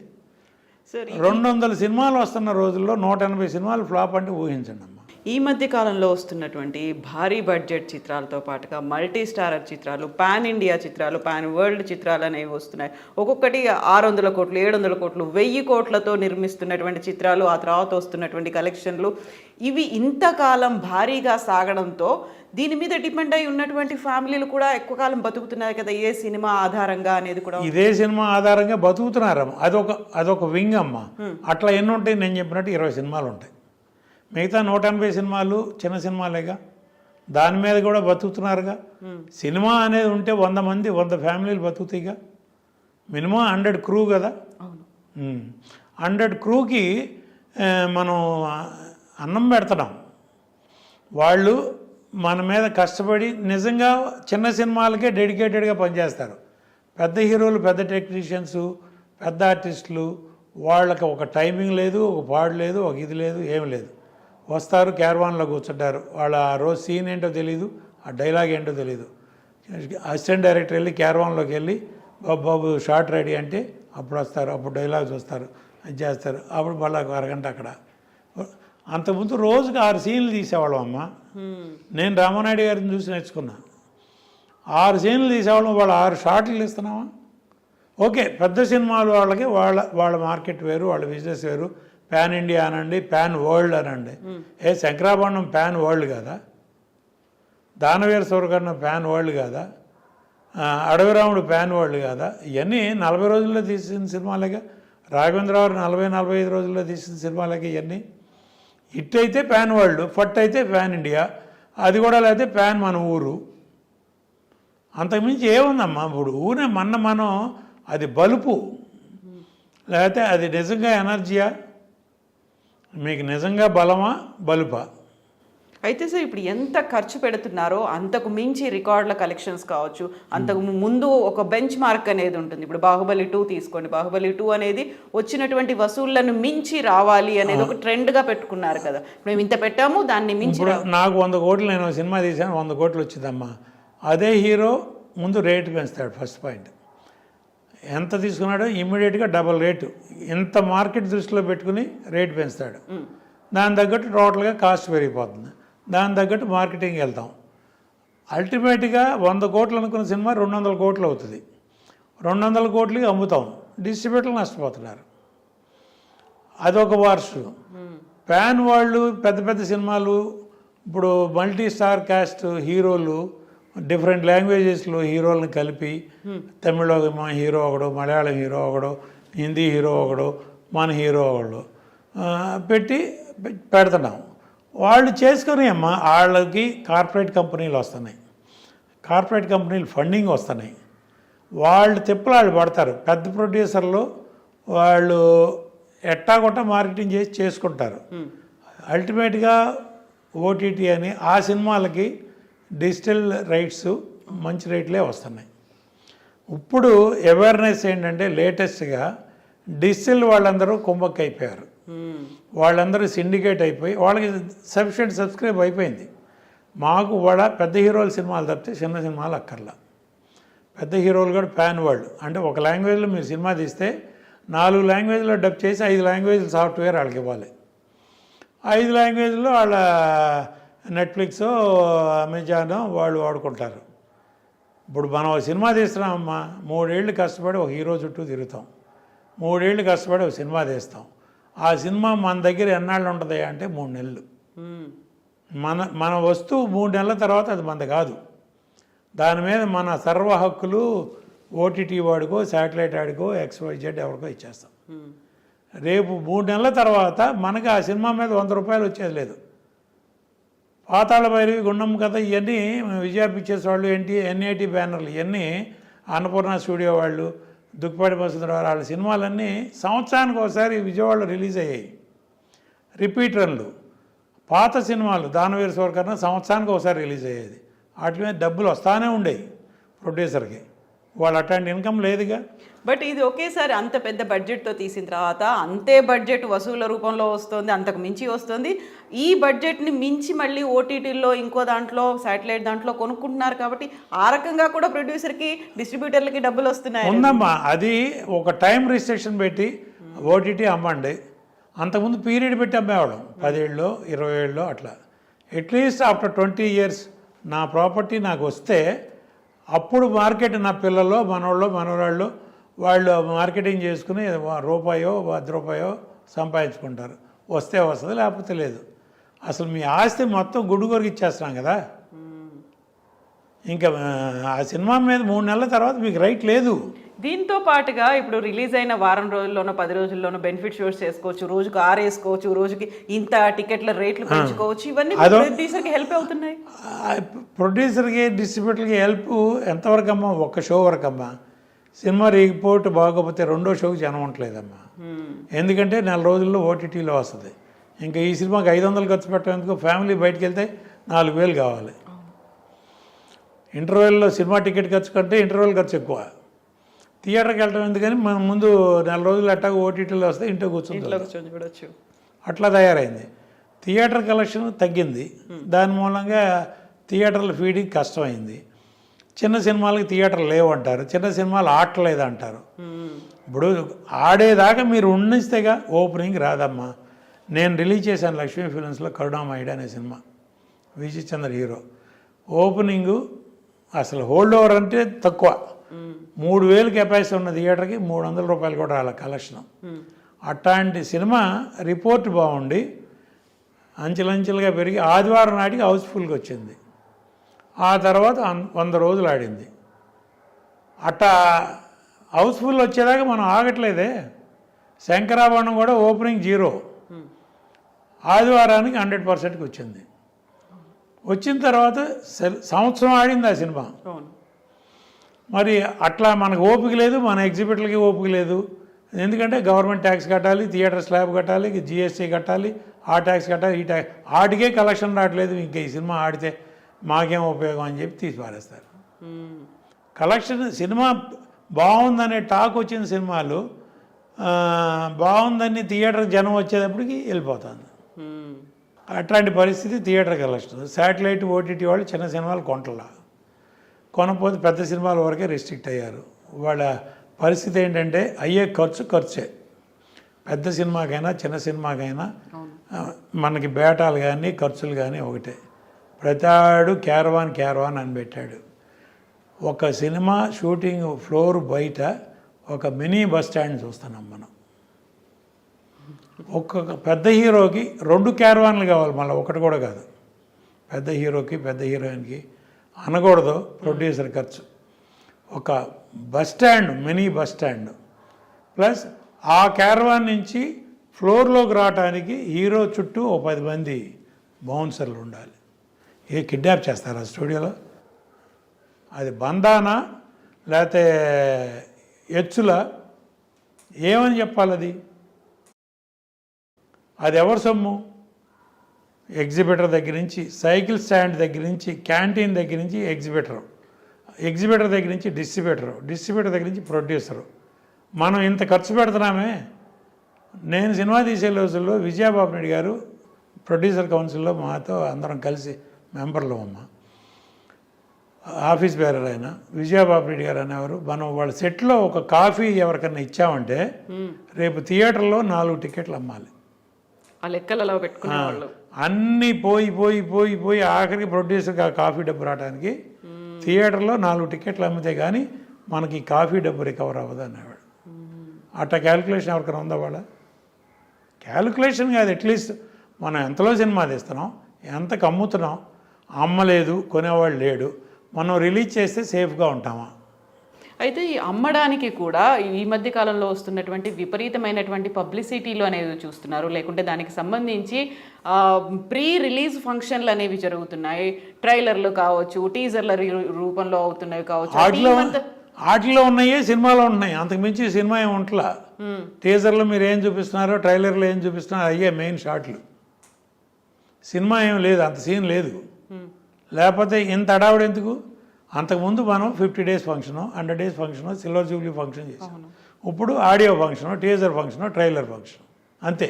200 సినిమాలు వస్తున్న రోజుల్లో 180 సినిమాలు ఫ్లాప్ అంటే ఊహించండి అమ్మా. ఈ మధ్య కాలంలో వస్తున్నటువంటి భారీ బడ్జెట్ చిత్రాలతో పాటుగా మల్టీ స్టారర్ చిత్రాలు, పాన్ ఇండియా చిత్రాలు, పాన్ వరల్డ్ చిత్రాలు అనేవి వస్తున్నాయి. ఒక్కొక్కటి 600 కోట్లు, 700 కోట్లు, 1000 కోట్లతో నిర్మిస్తున్నటువంటి చిత్రాలు, ఆ తర్వాత వస్తున్నటువంటి కలెక్షన్లు, ఇవి ఇంతకాలం భారీగా సాగడంతో దీని మీద డిపెండ్ అయి ఉన్నటువంటి ఫ్యామిలీలు కూడా ఎక్కువ కాలం బతుకుతున్నాయి కదా, ఏ సినిమా ఆధారంగా అనేది కూడా. ఇదే సినిమా ఆధారంగా బతుకుతున్నారమ్మ. అదొక వింగ్ అమ్మ. అట్లా ఎన్ని ఉంటాయి? నేను చెప్పినట్టు 20 సినిమాలు ఉంటాయి. మిగతా 180 సినిమాలు చిన్న సినిమాలేగా, దాని మీద కూడా బతుకుతున్నారుగా. సినిమా అనేది ఉంటే 100 మంది 100 ఫ్యామిలీలు బతుకుతాయిగా. మినిమం 100 క్రూ కదా. 100 క్రూకి మనం అన్నం పెడుతున్నాం. వాళ్ళు మన మీద కష్టపడి నిజంగా చిన్న సినిమాలకే డెడికేటెడ్గా పనిచేస్తారు. పెద్ద హీరోలు, పెద్ద టెక్నీషియన్స్, పెద్ద ఆర్టిస్టులు, వాళ్ళకి ఒక టైమింగ్ లేదు, ఒక పాడు లేదు, ఒక ఇది లేదు, ఏమి లేదు. వస్తారు, క్యారవాన్లో కూర్చుంటారు. వాళ్ళ ఆ రోజు సీన్ ఏంటో తెలీదు, ఆ డైలాగ్ ఏంటో తెలీదు. అసిస్టెంట్ డైరెక్టర్ వెళ్ళి క్యారవాన్లోకి వెళ్ళి బాబు షార్ట్ రెడీ అంటే అప్పుడు వస్తారు, అప్పుడు డైలాగ్స్ వస్తారు, అది చేస్తారు. అప్పుడు మళ్ళీ 1 అరగంట అక్కడ. అంతకుముందు రోజుకి 6 సీన్లు తీసేవాళ్ళం అమ్మ. నేను రామానాయుడు గారిని చూసి నేర్చుకున్నా. 6 సీన్లు తీసేవాళ్ళం, వాళ్ళు 6 షార్ట్లు ఇస్తున్నావా? ఓకే, పెద్ద సినిమాలు వాళ్ళకి వాళ్ళ మార్కెట్ వేరు, వాళ్ళ బిజినెస్ వేరు. పాన్ ఇండియా అనండి, పాన్ వరల్డ్ అనండి. శంకరాభరణం పాన్ వరల్డ్ కాదా? దానవీర సూరకర్ణ పాన్ వరల్డ్ కాదా? అడవిరాముడు పాన్ వరల్డ్ కాదా? ఇవన్నీ 40 రోజుల్లో తీసిన సినిమాలేగా. రాఘవేంద్రరావు 40-45 రోజుల్లో తీసిన సినిమాలకి ఇవన్నీ. హిట్ అయితే పాన్ వరల్డ్, ఫట్ అయితే పాన్ ఇండియా, అది కూడా లేకపోతే పాన్ మన ఊరు. అంతకుమించి ఏముందమ్మా? ఇప్పుడు ఊరే మనం అది బలుపు, లేకపోతే అది నిజంగా ఎనర్జీయా, మీకు నిజంగా బలమా బలుపా? అయితే సార్, ఇప్పుడు ఎంత ఖర్చు పెడుతున్నారో అంతకు మించి రికార్డుల కలెక్షన్స్ కావచ్చు, అంతకు ముందు ఒక బెంచ్ మార్క్ అనేది ఉంటుంది. ఇప్పుడు బాహుబలి 2 తీసుకోండి, బాహుబలి 2 అనేది వచ్చినటువంటి వసూళ్లను మించి రావాలి అనేది ఒక ట్రెండ్గా పెట్టుకున్నారు కదా. మేము ఇంత పెట్టాము, దాన్ని మించి. నాకు 100 కోట్లు, నేను సినిమా తీసాను, 100 కోట్లు వచ్చిందమ్మా. అదే హీరో ముందు రేటు పెంచుతాడు. ఫస్ట్ పాయింట్, ఎంత తీసుకున్నాడో ఇమ్మీడియట్గా డబల్ రేటు. ఇంత మార్కెట్ దృష్టిలో పెట్టుకుని రేటు పెంచుతాడు. దాని తగ్గట్టు టోటల్గా కాస్ట్ పెరిగిపోతుంది. దాని తగ్గట్టు మార్కెటింగ్కి వెళ్తాం. అల్టిమేట్గా 100 కోట్లు అనుకున్న సినిమా 200 కోట్లు అవుతుంది. 200 కోట్లకి అమ్ముతాం, డిస్ట్రిబ్యూటర్లు నష్టపోతున్నారు. అదొక వార్ష్. ప్యాన్ వాళ్ళు పెద్ద పెద్ద సినిమాలు, ఇప్పుడు మల్టీ స్టార్ కాస్ట్ హీరోలు, డిఫరెంట్ లాంగ్వేజెస్లో హీరోలను కలిపి, తమిళ హీరో ఒకడు, మలయాళం హీరో ఒకడు, హిందీ హీరో ఒకడు, మన హీరో ఒకడు పెడుతున్నాం. వాళ్ళు చేసుకుని అమ్మ, వాళ్ళకి కార్పొరేట్ కంపెనీలు వస్తున్నాయి. కార్పొరేట్ కంపెనీలు ఫండింగ్ వస్తున్నాయి, వాళ్ళు తిప్పలాళ్ళు పడతారు. పెద్ద ప్రొడ్యూసర్లు వాళ్ళు ఎట్టాగొట్ట మార్కెటింగ్ చేసి చేసుకుంటారు. అల్టిమేట్గా ఓటీటీ అని ఆ సినిమాలకి డిజిటల్ రైట్స్ మంచి రేట్లే వస్తున్నాయి. ఇప్పుడు అవేర్నెస్ ఏంటంటే లేటెస్ట్గా డిజిటల్ వాళ్ళందరూ కుంభక్ అయిపోయారు. వాళ్ళందరూ సిండికేట్ అయిపోయి వాళ్ళకి సఫిషియెంట్ సబ్స్క్రైబ్ అయిపోయింది. మాకు కూడా పెద్ద హీరోల సినిమాలు తప్పితే చిన్న సినిమాలు అక్కర్లా. పెద్ద హీరోలు కూడా ప్యాన్ వాళ్ళు, అంటే ఒక లాంగ్వేజ్లో మీరు సినిమా తీస్తే 4 లాంగ్వేజ్లో డబ్ చేసి 5 లాంగ్వేజ్ల సాఫ్ట్వేర్ వాళ్ళకి ఇవ్వాలి. 5 లాంగ్వేజ్లో వాళ్ళ నెట్ఫ్లిక్స్, అమెజాన్ వాళ్ళు వాడుకుంటారు. ఇప్పుడు మనం ఒక సినిమా తీస్తున్నామమ్మా, 3 ఏళ్ళు కష్టపడి ఒక హీరో చుట్టూ తిరుగుతాం, 3 ఏళ్ళు కష్టపడి ఒక సినిమా తీస్తాం. ఆ సినిమా మన దగ్గర ఎన్నాళ్ళు ఉంటుంది అంటే 3 నెలలు. మన వస్తువు 3 నెలల తర్వాత అది మనది కాదు. దాని మీద మన సర్వ హక్కులు ఓటీటీ వాడికో, శాటిలైట్ ఆడికో, XYZ ఎవరికో ఇచ్చేస్తాం. రేపు 3 నెలల తర్వాత మనకి ఆ సినిమా మీద 100 రూపాయలు వచ్చేది లేదు. పాతాళ భైరవి, గుండం కథ ఇవన్నీ విజయ పిక్చర్స్ వాళ్ళు, NIT బ్యానర్లు ఇవన్నీ, అన్నపూర్ణ స్టూడియో వాళ్ళు, దుక్కిపాటి వసుంధర వాళ్ళ సినిమాలన్నీ సంవత్సరానికి ఒకసారి విజయవాడలో రిలీజ్ అయ్యాయి. రిపీట్ రన్లు. పాత సినిమాలు దానవీర సూరకర్ణ సంవత్సరానికి ఒకసారి రిలీజ్ అయ్యేది. వాటి మీద డబ్బులు వస్తానే ఉండేవి ప్రొడ్యూసర్కి. వాళ్ళు అట్లాంటి ఇన్కమ్ లేదుగా. బట్ ఇది ఒకేసారి అంత పెద్ద బడ్జెట్తో తీసిన తర్వాత అంతే బడ్జెట్ వసూళ్ల రూపంలో వస్తుంది, అంతకు మించి వస్తుంది. ఈ బడ్జెట్ని మించి మళ్ళీ ఓటీటీల్లో ఇంకో దాంట్లో శాటిలైట్ దాంట్లో కొనుక్కుంటున్నారు కాబట్టి ఆ రకంగా కూడా ప్రొడ్యూసర్కి, డిస్ట్రిబ్యూటర్లకి డబ్బులు వస్తున్నాయి. ఉందమ్మా, అది ఒక టైం రిస్ట్రిక్షన్ పెట్టి ఓటీటీ అమ్మండి. అంతకుముందు పీరియడ్ పెట్టి అమ్మేవాళ్ళం, 10 ఏళ్ళు 20 ఏళ్ళు అట్లా. అట్లీస్ట్ ఆఫ్టర్ 20 years నా ప్రాపర్టీ నాకు వస్తే అప్పుడు మార్కెట్, నా పిల్లల్లో, మనోళ్ళు, మనవరాళ్ళు వాళ్ళు మార్కెటింగ్ చేసుకుని రూపాయో 10 రూపాయో సంపాదించుకుంటారు. వస్తే వస్తుంది, లేకపోతే లేదు. అసలు మీ ఆస్తి మొత్తం గుడ్డుగొరికి ఇచ్చేస్తున్నాం కదా. ఇంకా ఆ సినిమా మీద 3 నెలల తర్వాత మీకు రైట్ లేదు. దీంతో పాటుగా ఇప్పుడు రిలీజ్ అయిన వారం రోజుల్లోనో 10 రోజుల్లోనో బెనిఫిట్ షోస్ చేసుకోవచ్చు, రోజుకు 6 వేసుకోవచ్చు, రోజుకి ఇంత టికెట్ల రేట్లు పెంచుకోవచ్చు. ఇవన్నీ ప్రొడ్యూసర్కి హెల్ప్ అవుతున్నాయి. ప్రొడ్యూసర్కి, డిస్ట్రిబ్యూటర్కి హెల్ప్ ఎంతవరకు అమ్మా? ఒక్క షో వరకు అమ్మా. సినిమా రిపోర్ట్ బాగోపోతే 2వ షోకి జనం ఉండలేదమ్మా. ఎందుకంటే 4 రోజుల్లో ఓటీటీలో వస్తుంది. ఇంకా ఈ సినిమాకి 500 ఖర్చు పెట్టేందుకు ఫ్యామిలీ బయటకు వెళ్తే 4,000 కావాలి. ఇంటర్వెల్లో సినిమా టికెట్ ఖర్చు కంటే ఇంటర్వెల్ ఖర్చు ఎక్కువ. థియేటర్కి వెళ్ళడం ఎందుకని మనం ముందు 4 రోజులు అట్టాగా ఓటీటీలో వస్తే ఇంట్లో కూర్చొని అట్లా తయారైంది. థియేటర్ కలెక్షన్ తగ్గింది. దాని మూలంగా థియేటర్ల ఫీడింగ్ కష్టమైంది. చిన్న సినిమాలకి థియేటర్లు లేవంటారు, చిన్న సినిమాలు ఆడలేదు అంటారు. ఇప్పుడు ఆడేదాకా మీరు ఉండిస్తేగా ఓపెనింగ్ రాదమ్మా. నేను రిలీజ్ చేశాను లక్ష్మీ ఫిలిమ్స్లో కరుణామయుడు అనే సినిమా, విజయ్ చంద్ర హీరో. ఓపెనింగు అసలు హోల్డ్ ఓవర్ అంటే తక్కువ. 3,000 కెపాసిటీ ఉన్న థియేటర్కి 300 రూపాయలు కూడా రాలే కలెక్షన్. అట్లాంటి సినిమా రిపోర్ట్ బాగుండి అంచెలంచెలుగా పెరిగి ఆదివారం నాటికి హౌస్ఫుల్గా వచ్చింది. ఆ తర్వాత 100 రోజులు ఆడింది. అట్టా హౌస్ఫుల్ వచ్చేదాకా మనం ఆగట్లేదే. శంకరాభరణం కూడా ఓపెనింగ్ 0, ఆదివారానికి 100%కి వచ్చింది. వచ్చిన తర్వాత సంవత్సరం ఆడింది ఆ సినిమా. మరి అట్లా మనకు ఓపిక లేదు, మన ఎగ్జిబిటర్లకి ఓపిక లేదు. ఎందుకంటే గవర్నమెంట్ ట్యాక్స్ కట్టాలి, థియేటర్ స్లాబ్ కట్టాలి, GST కట్టాలి, ఆ ట్యాక్స్ కట్టాలి, ఈ ట్యాక్స్, ఆడికే కలెక్షన్ రావట్లేదు. ఇంకా ఈ సినిమా ఆడితే మాకేం ఉపయోగం అని చెప్పి తీసి పారేస్తారు. కలెక్షన్, సినిమా బాగుందనే టాక్ వచ్చిన సినిమాలు బాగుందని థియేటర్ జనం వచ్చేటప్పటికి వెళ్ళిపోతుంది. అట్లాంటి పరిస్థితి థియేటర్ కలెక్షన్. శాటిలైట్, ఓటీటీ వాళ్ళు చిన్న సినిమాలు కొనపోతే పెద్ద సినిమాల వరకే రిస్ట్రిక్ట్ అయ్యారు. వాళ్ళ పరిస్థితి ఏంటంటే అయ్యే ఖర్చే. పెద్ద సినిమాకైనా చిన్న సినిమాకైనా మనకి బేటాలు కానీ ఖర్చులు కానీ ఒకటే. ప్రతాడు క్యారవాన్ అని పెట్టాడు. ఒక సినిమా షూటింగ్ ఫ్లోర్ బయట ఒక మినీ బస్ స్టాండ్ చూస్తున్నాం మనం. ఒక్కొక్క పెద్ద హీరోకి 2 క్యారవాన్లు కావాలి, మళ్ళీ ఒకటి కూడా కాదు. పెద్ద హీరోకి, పెద్ద హీరోయిన్కి అనకూడదు ప్రొడ్యూసర్ ఖర్చు. ఒక bus stand, mini bus stand, plus ఆ క్యారవాన్ నుంచి ఫ్లోర్లోకి రావడానికి హీరో చుట్టూ 10 మంది బౌన్సర్లు ఉండాలి. కిడ్నాప్ చేస్తారా స్టూడియోలో? అది బంధానా లేకపోతే ఎచ్చుల ఏమని చెప్పాలి? అది ఎవరి సొమ్ము? ఎగ్జిబిటర్ దగ్గర నుంచి, సైకిల్ స్టాండ్ దగ్గర నుంచి, క్యాంటీన్ దగ్గర నుంచి ఎగ్జిబిటర్ దగ్గర నుంచి డిస్ట్రిబ్యూటర్ దగ్గర నుంచి ప్రొడ్యూసరు. మనం ఇంత ఖర్చు పెడుతున్నామే. నేను సినిమా తీసే రోజుల్లో విజయబాబు నాయుడు గారు ప్రొడ్యూసర్ కౌన్సిల్లో మాతో అందరం కలిసి మెంబర్లు అమ్మ, ఆఫీస్ బేరర్ ఆయన విజయబాబు నాయుడు గారు అనేవారు, మనం వాళ్ళ సెట్లో ఒక కాఫీ ఎవరికన్నా ఇచ్చామంటే రేపు థియేటర్లో 4 టికెట్లు అమ్మాలి. ఆ లెక్కలలో పెట్టుకునేవాళ్ళు. అన్నీ పోయి ఆఖరికి ప్రొడ్యూసర్కి ఆ కాఫీ డబ్బు రావడానికి థియేటర్లో 4 టికెట్లు అమ్మితే కానీ మనకి కాఫీ డబ్బు రికవర్ అవ్వదు అనేవాడు. అట్లా క్యాలిక్యులేషన్ ఎవరికైనా ఉందా? వాళ్ళ క్యాలిక్యులేషన్ కాదు. అట్లీస్ట్ మనం ఎంతలో సినిమా తీస్తున్నాం, ఎంతకు అమ్ముతున్నాం, అమ్మలేదు కొనేవాళ్ళు లేడు, మనం రిలీజ్ చేస్తే సేఫ్గా ఉంటామా? అయితే ఈ అమ్మడానికి కూడా ఈ మధ్య కాలంలో వస్తున్నటువంటి విపరీతమైనటువంటి పబ్లిసిటీలు అనేవి చూస్తున్నారు, లేకుంటే దానికి సంబంధించి ప్రీ రిలీజ్ ఫంక్షన్లు అనేవి జరుగుతున్నాయి. ట్రైలర్లు కావచ్చు, టీజర్ల రూపంలో అవుతున్నవి కావచ్చు. వాటిలో ఉన్నాయే సినిమాలో ఉన్నాయి, అంతకుమించి సినిమా ఏమి ఉంటలా. టీజర్లో మీరు ఏం చూపిస్తున్నారో, ట్రైలర్లో ఏం చూపిస్తున్నారో అయ్యే మెయిన్ షాట్లు. సినిమా ఏం లేదు, అంత సీన్ లేదు. లేకపోతే ఇంత అడావుడు ఎందుకు? అంతకుముందు మనం 50 days function, 100 days function, silver Jubilee function చేసాం. ఇప్పుడు audio function, teaser function, trailer function అంతే.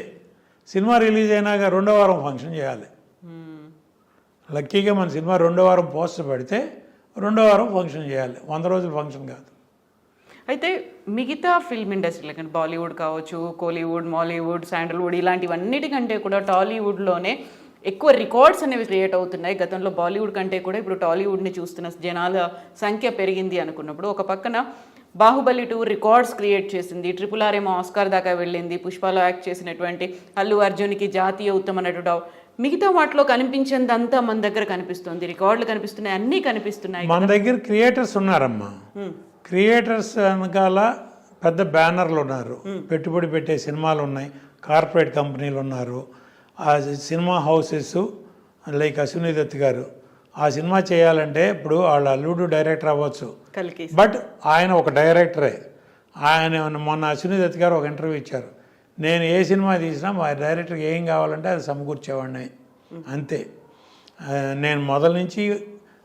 సినిమా రిలీజ్ అయినాక 2వ వారం ఫంక్షన్ చేయాలి. లక్కీగా మన సినిమా 2వ వారం పోస్టర్ పెడితే 2వ వారం ఫంక్షన్ చేయాలి, 100 రోజుల ఫంక్షన్ కాదు. అయితే మిగతా ఫిల్మ్ ఇండస్ట్రీ లైక్ బాలీవుడ్ కావచ్చు, కోలీవుడ్, మాలీవుడ్, శాండల్వుడ్ ఇలాంటివన్నిటికంటే కూడా టాలీవుడ్లోనే ఎక్కువ రికార్డ్స్ అనేవి క్రియేట్ అవుతున్నాయి. గతంలో బాలీవుడ్ కంటే కూడా ఇప్పుడు టాలీవుడ్ని చూస్తున్న జనాల సంఖ్య పెరిగింది అనుకున్నప్పుడు, ఒక పక్కన బాహుబలి 2 రికార్డ్స్ క్రియేట్ చేసింది, RRR ఏమో ఆస్కార్ దాకా వెళ్ళింది, పుష్పలో యాక్ట్ చేసినటువంటి అల్లు అర్జున్కి జాతీయ ఉత్తమ నటుడు. మిగతా వాటిలో కనిపించిందంతా మన దగ్గర కనిపిస్తుంది, రికార్డులు కనిపిస్తున్నాయి, అన్నీ కనిపిస్తున్నాయి. మన దగ్గర క్రియేటర్స్ ఉన్నారమ్మా. క్రియేటర్స్ వెనకాల పెద్ద బ్యానర్లు ఉన్నారు, పెట్టుబడి పెట్టే సినిమాలు ఉన్నాయి, కార్పొరేట్ కంపెనీలు ఉన్నారు, ఆ cinema houses like Ashwini Dutt గారు ఆ సినిమా చేయాలంటే ఇప్పుడు వాళ్ళ అల్లుడు డైరెక్టర్ అవ్వచ్చు, బట్ ఆయన ఒక డైరెక్టరే. ఆయన మొన్న అశ్విని దత్ గారు ఒక ఇంటర్వ్యూ ఇచ్చారు, నేను ఏ సినిమా తీసినా మా డైరెక్టర్కి ఏం కావాలంటే అది సమకూర్చేవాడిని అంతే. నేను మొదల నుంచి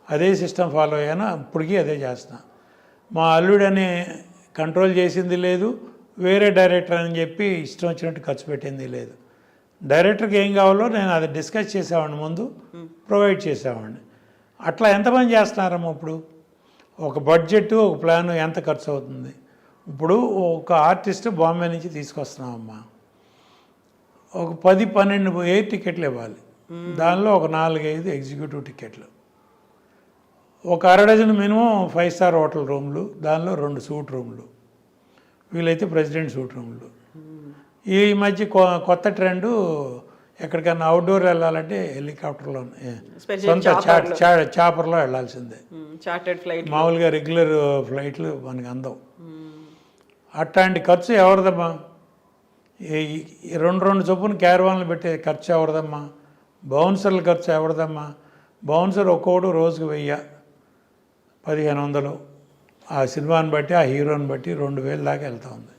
అదే సిస్టమ్ ఫాలో అయ్యాను, ఇప్పటికీ అదే చేస్తున్నా. మా అల్లుడని కంట్రోల్ చేసింది లేదు, వేరే డైరెక్టర్ అని చెప్పి ఇష్టం వచ్చినట్టు ఖర్చు పెట్టింది లేదు. డైరెక్టర్కి ఏం కావాలో నేను అది డిస్కస్ చేసేవాడిని, ముందు ప్రొవైడ్ చేసేవాడిని. అట్లా ఎంతమంది చేస్తున్నారమ్మా? ఇప్పుడు ఒక బడ్జెట్, ఒక ప్లాన్ ఎంత ఖర్చు అవుతుంది? ఇప్పుడు ఒక ఆర్టిస్ట్ బాంబే నుంచి తీసుకొస్తున్నామమ్మా, ఒక 10-12 ఎయిర్ టికెట్లు ఇవ్వాలి, దానిలో ఒక 4-5 ఎగ్జిక్యూటివ్ టికెట్లు, ఒక 1/2 డజన్ మినిమం 5 స్టార్ హోటల్ రూమ్లు, దానిలో 2 సూట్ రూమ్లు, వీలైతే ప్రెసిడెంట్ సూట్ రూమ్లు. ఈ మధ్య కొత్త ట్రెండు ఎక్కడికైనా అవుట్డోర్ వెళ్ళాలంటే హెలికాప్టర్లో, సొంత చాపర్లో వెళ్ళాల్సిందే. మామూలుగా రెగ్యులర్ ఫ్లైట్లు మనకి అందవు. అట్లాంటి ఖర్చు ఎవరిదమ్మా? 2 చొప్పున క్యారవాన్లు పెట్టే ఖర్చు ఎవరిదమ్మా? బౌన్సర్ల ఖర్చు ఎవరిదమ్మా? బౌన్సర్ ఒక్కోడు రోజుకు 1000-1500, ఆ సినిమాని బట్టి ఆ హీరోని బట్టి 2000 దాకా వెళ్తూ ఉంది.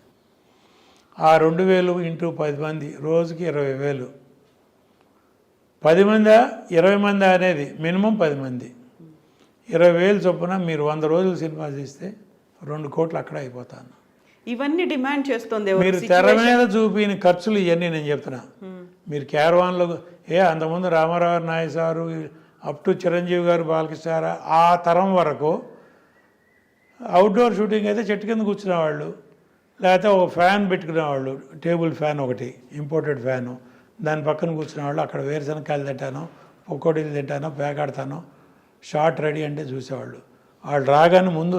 ఆ 2000 ఇంటూ 10 మంది రోజుకి 20,000. 10 మందా 20 మంది అనేది మినిమం 10 మంది, 20,000 చొప్పున మీరు 100 రోజులు సినిమా తీస్తే 2 కోట్లు అక్కడ అయిపోతాను. ఇవన్నీ డిమాండ్ చేస్తుంది. మీరు తెర మీద చూపిన ఖర్చులు ఇవన్నీ నేను చెప్తున్నా. మీరు క్యారవాన్లో అంతకుముందు Ramarao Nayak sir up to Chiranjeevi garu, Balakrishna గారు, ఆ తరం వరకు అవుట్డోర్ షూటింగ్ అయితే చెట్టు కింద కూర్చునేవాళ్ళు, లేకపోతే ఒక ఫ్యాన్ పెట్టుకునేవాళ్ళు, టేబుల్ ఫ్యాన్ ఒకటి, ఇంపోర్టెడ్ ఫ్యాను, దాని పక్కన కూర్చునేవాళ్ళు. అక్కడ వేరుశనకాయలు తింటాను, పకోడీలు తింటాను, పేకాడతాను, షార్ట్ రెడీ అంటే చూసేవాళ్ళు. వాళ్ళు రాగానే ముందు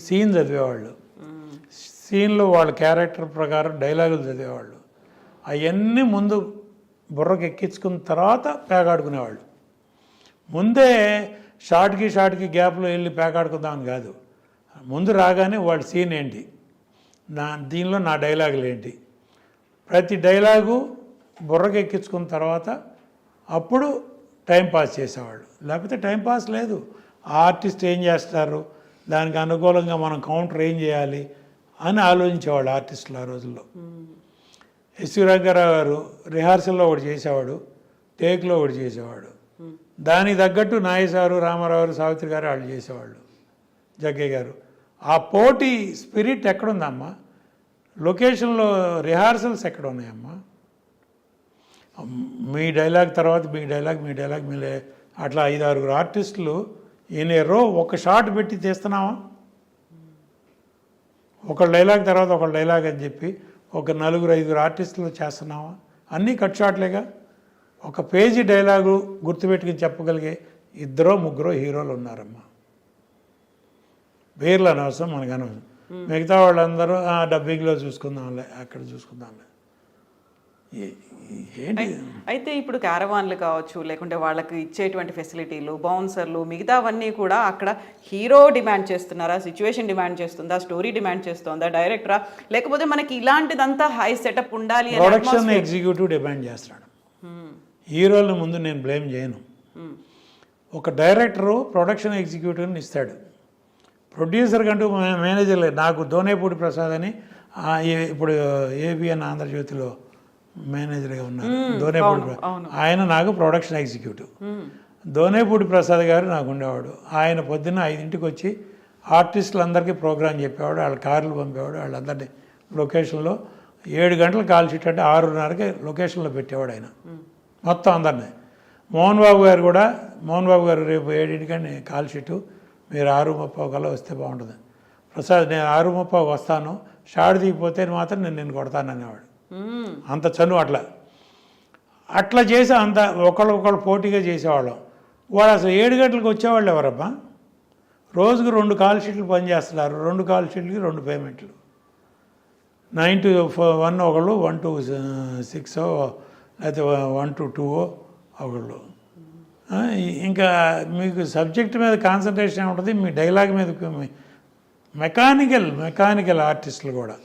సీన్ చదివేవాళ్ళు, సీన్లో వాళ్ళ క్యారెక్టర్ ప్రకారం డైలాగులు చదివేవాళ్ళు. అవన్నీ ముందు బుర్రకు ఎక్కించుకున్న తర్వాత పేకాడుకునేవాళ్ళు. ముందే షార్ట్కి గ్యాప్లో వెళ్ళి పేకాడుకుందామని కాదు, ముందు రాగానే వాళ్ళ సీన్ ఏంటి, దీనిలో నా డైలాగులు ఏంటి, ప్రతి డైలాగు బుర్రకు ఎక్కించుకున్న తర్వాత అప్పుడు టైంపాస్ చేసేవాళ్ళు. లేకపోతే టైంపాస్ లేదు. ఆ ఆర్టిస్ట్ ఏం చేస్తారు, దానికి అనుకూలంగా మనం కౌంటర్ ఏం చేయాలి అని ఆలోచించేవాళ్ళు ఆర్టిస్టులు ఆ రోజుల్లో. ఎస్వి రంగారావు గారు రిహార్సల్లో ఒకటి చేసేవాడు, టేక్లో ఒకటి చేసేవాడు. దానికి తగ్గట్టు నాయసారు, రామారావు గారు, సావిత్రి గారు వాళ్ళు చేసేవాళ్ళు, జగ్గయ్య గారు. ఆ పోటీ స్పిరిట్ ఎక్కడుందమ్మా? లొకేషన్లో రిహార్సల్స్ ఎక్కడ ఉన్నాయమ్మా? మీ డైలాగ్ తర్వాత మీ డైలాగ్ మీ అట్లా 5-6 ఆర్టిస్టులు ఇన్ ఏ రో ఒక షాట్ పెట్టి తీస్తున్నావా? ఒక డైలాగ్ తర్వాత ఒక డైలాగ్ అని చెప్పి ఒక 4-5 ఆర్టిస్టులు చేస్తున్నావా? అన్నీ కట్ షాట్లేగా. ఒక పేజీ డైలాగు గుర్తుపెట్టుకుని చెప్పగలిగే 2-3 హీరోలు ఉన్నారమ్మా. పేర్లు అనవసరం, మనకు అనవసరం. మిగతా వాళ్ళందరూ డబ్బింగ్లో చూసుకుందాంలే, అక్కడ చూసుకుందాంలే. ఏంటి అయితే ఇప్పుడు క్యారవాన్లు కావచ్చు, లేకుంటే వాళ్ళకి ఇచ్చేటువంటి ఫెసిలిటీలు, బౌన్సర్లు, మిగతావన్నీ కూడా అక్కడ హీరో డిమాండ్ చేస్తున్నారా, సిచ్యువేషన్ డిమాండ్ చేస్తుందా, స్టోరీ డిమాండ్ చేస్తుందా, డైరెక్టరా, లేకపోతే మనకి ఇలాంటిదంతా హై సెటప్ ఉండాలి? ప్రొడక్షన్ ఎగ్జిక్యూటివ్ డిమాండ్ చేస్తున్నాడు. హీరోల ముందు నేను బ్లేమ్ చేయను. ఒక డైరెక్టరు ప్రొడక్షన్ ఎగ్జిక్యూటివ్ని ఇస్తాడు. ప్రొడ్యూసర్ కంటూ మేనేజర్ లేదు. నాకు దోనేపూడి ప్రసాద్ అని ఇప్పుడు ఏబిఎన్ ఆంధ్రజ్యోతిలో మేనేజర్గా ఉన్నారు, దోనేపూడి. ఆయన నాకు ప్రొడక్షన్ ఎగ్జిక్యూటివ్. దోనేపూడి ప్రసాద్ గారు నాకు ఉండేవాడు. ఆయన పొద్దున్న 5ంటికి వచ్చి ఆర్టిస్టులందరికీ ప్రోగ్రాం చెప్పేవాడు, వాళ్ళ కార్లు పంపేవాడు, వాళ్ళందరినీ లొకేషన్లో 7 గంటల కాల్ షీట్ అంటే 6:30కి లొకేషన్లో పెట్టేవాడు ఆయన మొత్తం అందరినీ. మోహన్ బాబు గారు రేపు 7ంటికండి కాల్ షీటు, మీరు 6:30 కల్లా వస్తే బాగుంటుంది. ప్రసాద్ నేను 6:30 వస్తాను, షాడ్ దిగిపోతే మాత్రం నేను కొడతాను అనేవాడు. అంత చనువు. అట్లా చేసి అంత ఒకళ్ళొకళ్ళు పోటీగా చేసేవాళ్ళం. వాడు అసలు 7 గంటలకు వచ్చేవాళ్ళు ఎవరమ్మా? రోజుకు 2 కాల్ షీట్లు పనిచేస్తున్నారు. 2 కాల్ షీట్లకి 2 పేమెంట్లు. 9 to 1 ఒకళ్ళు, 1 to 6 లేకపోతే 1 to 2 ఒకళ్ళు. ఇంకా మీకు సబ్జెక్ట్ మీద కాన్సన్ట్రేషన్ ఏముంటుంది, మీ డైలాగ్ మీద. మెకానికల్ ఆర్టిస్టులు కూడా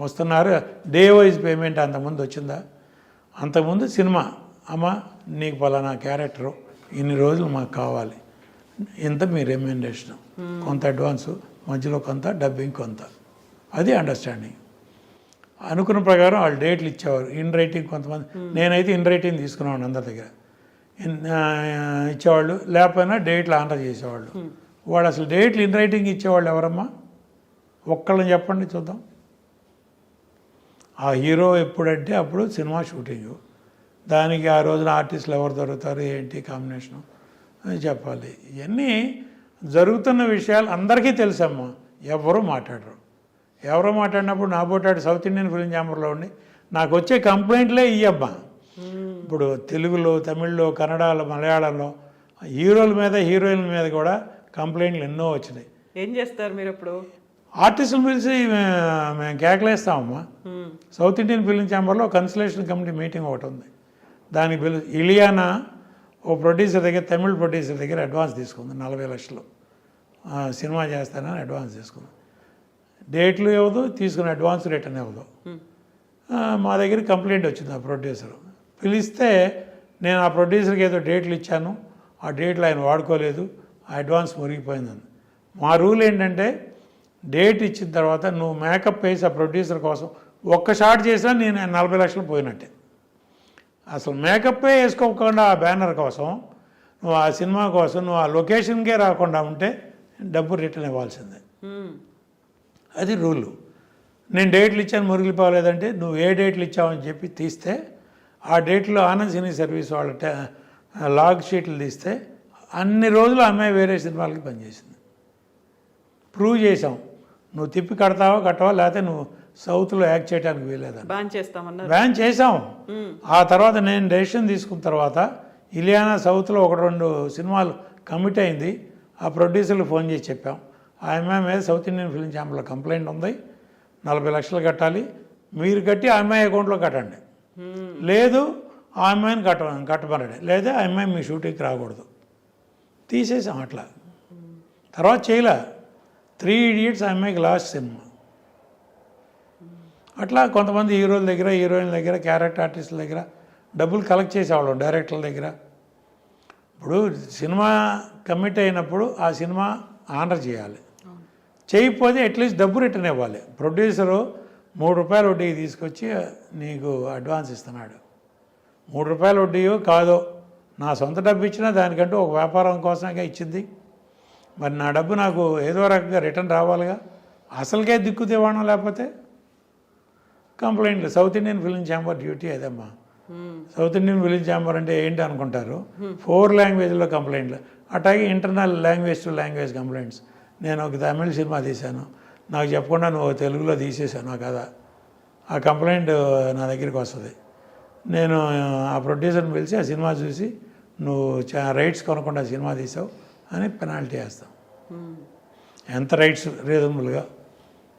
వస్తున్నారు. డే వైజ్ పేమెంట్ అంతకుముందు వచ్చిందా? అంతకుముందు సినిమా, అమ్మ నీకు పలానా క్యారెక్టరు ఇన్ని రోజులు మాకు కావాలి, ఇంత మీ రెమ్యునరేషన్, కొంత అడ్వాన్సు, మధ్యలో కొంత డబ్బింగ్ కొంత, అది అండర్స్టాండింగ్. అనుకున్న ప్రకారం వాళ్ళు డేట్లు ఇచ్చేవారు. ఇన్ రైటింగ్ కొంతమంది, నేనైతే ఇన్ రైటింగ్ తీసుకున్నాను అందరి దగ్గర. ఇచ్చేవాళ్ళు, లేకపోయినా డేట్లు ఆనర్ చేసేవాళ్ళు. వాడు అసలు డేట్లు ఇన్ రైటింగ్ ఇచ్చేవాళ్ళు ఎవరమ్మా? ఒక్కళ్ళని చెప్పండి చూద్దాం. ఆ హీరో ఎప్పుడంటే అప్పుడు సినిమా షూటింగు, దానికి ఆ రోజున ఆర్టిస్టులు ఎవరు దొరుకుతారు, ఏంటి కాంబినేషను అని చెప్పాలి. ఇవన్నీ జరుగుతున్న విషయాలు అందరికీ తెలుసమ్మా, ఎవరు మాట్లాడరు. ఎవరో మాట్లాడినప్పుడు నా పోటాడు సౌత్ ఇండియన్ ఫిల్మ్ ఛాంబర్లో ఉండి నాకు వచ్చే కంప్లైంట్లే ఇయ్యమ్మా. ఇప్పుడు తెలుగులో, తమిళ్లో, కన్నడలో, మలయాళంలో హీరోల మీద, హీరోయిన్ల మీద కూడా కంప్లైంట్లు ఎన్నో వచ్చినాయి. ఏం చేస్తారు మీరు ఇప్పుడు? ఆర్టిస్టులు పిలిచి మేము కేకలేస్తామమ్మా. సౌత్ ఇండియన్ ఫిల్మ్ ఛాంబర్లో కన్సలేషన్ కమిటీ మీటింగ్ ఒకటి ఉంది. దానికి ఇలియానా ఓ ప్రొడ్యూసర్ దగ్గర, తమిళ్ ప్రొడ్యూసర్ దగ్గర అడ్వాన్స్ తీసుకుంది 40 లక్షలు. సినిమా చేస్తానని అడ్వాన్స్ తీసుకుంది. డేట్లు ఇవ్వదు, తీసుకున్న అడ్వాన్స్ రిటర్న్ ఇవ్వదు. మా దగ్గర కంప్లైంట్ వచ్చింది. ఆ ప్రొడ్యూసర్ పిలిస్తే నేను ఆ ప్రొడ్యూసర్కి ఏదో డేట్లు ఇచ్చాను, ఆ డేట్లు ఆయన వాడుకోలేదు, ఆ అడ్వాన్స్ మురిగిపోయిందని. మా రూల్ ఏంటంటే డేట్ ఇచ్చిన తర్వాత నువ్వు మేకప్ వేసి ఆ ప్రొడ్యూసర్ కోసం ఒక్క షాట్ చేసినా నేను 40 లక్షలు పోయినట్టే. అసలు మేకప్పే వేసుకోకుండా ఆ బ్యానర్ కోసం, నువ్వు ఆ సినిమా కోసం నువ్వు ఆ లొకేషన్కే రాకుండా ఉంటే డబ్బు రిటర్న్ ఇవ్వాల్సిందే. అది రూలు. నేను డేట్లు ఇచ్చాను మురిగిపోలేదంటే నువ్వు ఏ డేట్లు ఇచ్చావని చెప్పి తీస్తే, ఆ డేట్లో ఆనంద్ సినీ సర్వీస్ వాళ్ళ లాగ్ షీట్లు తీస్తే అన్ని రోజులు అమ్మాయి వేరే సినిమాలకి పనిచేసింది. ప్రూవ్ చేసాం. నువ్వు తిప్పి కట్టవా లేకపోతే నువ్వు సౌత్లో యాక్ట్ చేయడానికి వీలేదని బ్యాన్ చేసాం. ఆ తర్వాత నేను డెసిషన్ తీసుకున్న తర్వాత ఇలియానా సౌత్లో 1-2 సినిమాలు కమిట్ అయింది. ఆ ప్రొడ్యూసర్లు ఫోన్ చేసి చెప్పాం, ఆ అమ్మాయి మీద సౌత్ ఇండియన్ ఫిల్మ్ ఛాంబర్లో కంప్లైంట్ ఉంది, 40 లక్షలు కట్టాలి, మీరు కట్టి ఆ అమ్మాయి అకౌంట్లో కట్టండి, లేదు ఆ అమ్మాయిని కట్టమనండి, లేదా ఆ అమ్మాయి మీ షూటింగ్కి రాకూడదు. తీసేసాం. అట్లా తర్వాత చేయలే. 3 Idiots ఆ అమ్మాయికి లాస్ట్ సినిమా. అట్లా కొంతమంది హీరోల దగ్గర, హీరోయిన్ల దగ్గర, క్యారెక్టర్ ఆర్టిస్టుల దగ్గర డబ్బులు కలెక్ట్ చేసేవాళ్ళం, డైరెక్టర్ల దగ్గర. ఇప్పుడు సినిమా కమిట్ అయినప్పుడు ఆ సినిమా ఆనర్ చేయాలి. చేయకపోతే అట్లీస్ట్ డబ్బు రిటర్న్ ఇవ్వాలి. ప్రొడ్యూసరు ₹3 వడ్డీకి తీసుకొచ్చి నీకు అడ్వాన్స్ ఇస్తున్నాడు. ₹3 వడ్డీయో కాదో నా సొంత డబ్బు ఇచ్చినా దానికంటూ ఒక వ్యాపారం కోసంగా ఇచ్చింది. మరి నా డబ్బు నాకు ఏదో రకంగా రిటర్న్ రావాలిగా. అసలుకే దిక్కు దివాణం లేకపోతే కంప్లైంట్లు. South Indian film chamber duty అదమ్మా. సౌత్ ఇండియన్ ఫిలిం ఛాంబర్ అంటే ఏంటి అనుకుంటారు. 4 లాంగ్వేజ్లో కంప్లైంట్లు, అట్లాగే internal language to language complaints. నేను ఒక తమిళ సినిమా తీశాను, నాకు చెప్పకుండా నువ్వు తెలుగులో తీసేసాను ఆ కథ. ఆ కంప్లైంట్ నా దగ్గరికి వస్తుంది. నేను ఆ ప్రొడ్యూసర్ని పిలిచి ఆ సినిమా చూసి నువ్వు రైట్స్ కొనకుండా సినిమా తీసావు అని పెనాల్టీ వేస్తాం. ఎంత రైట్స్ రీజనబుల్గా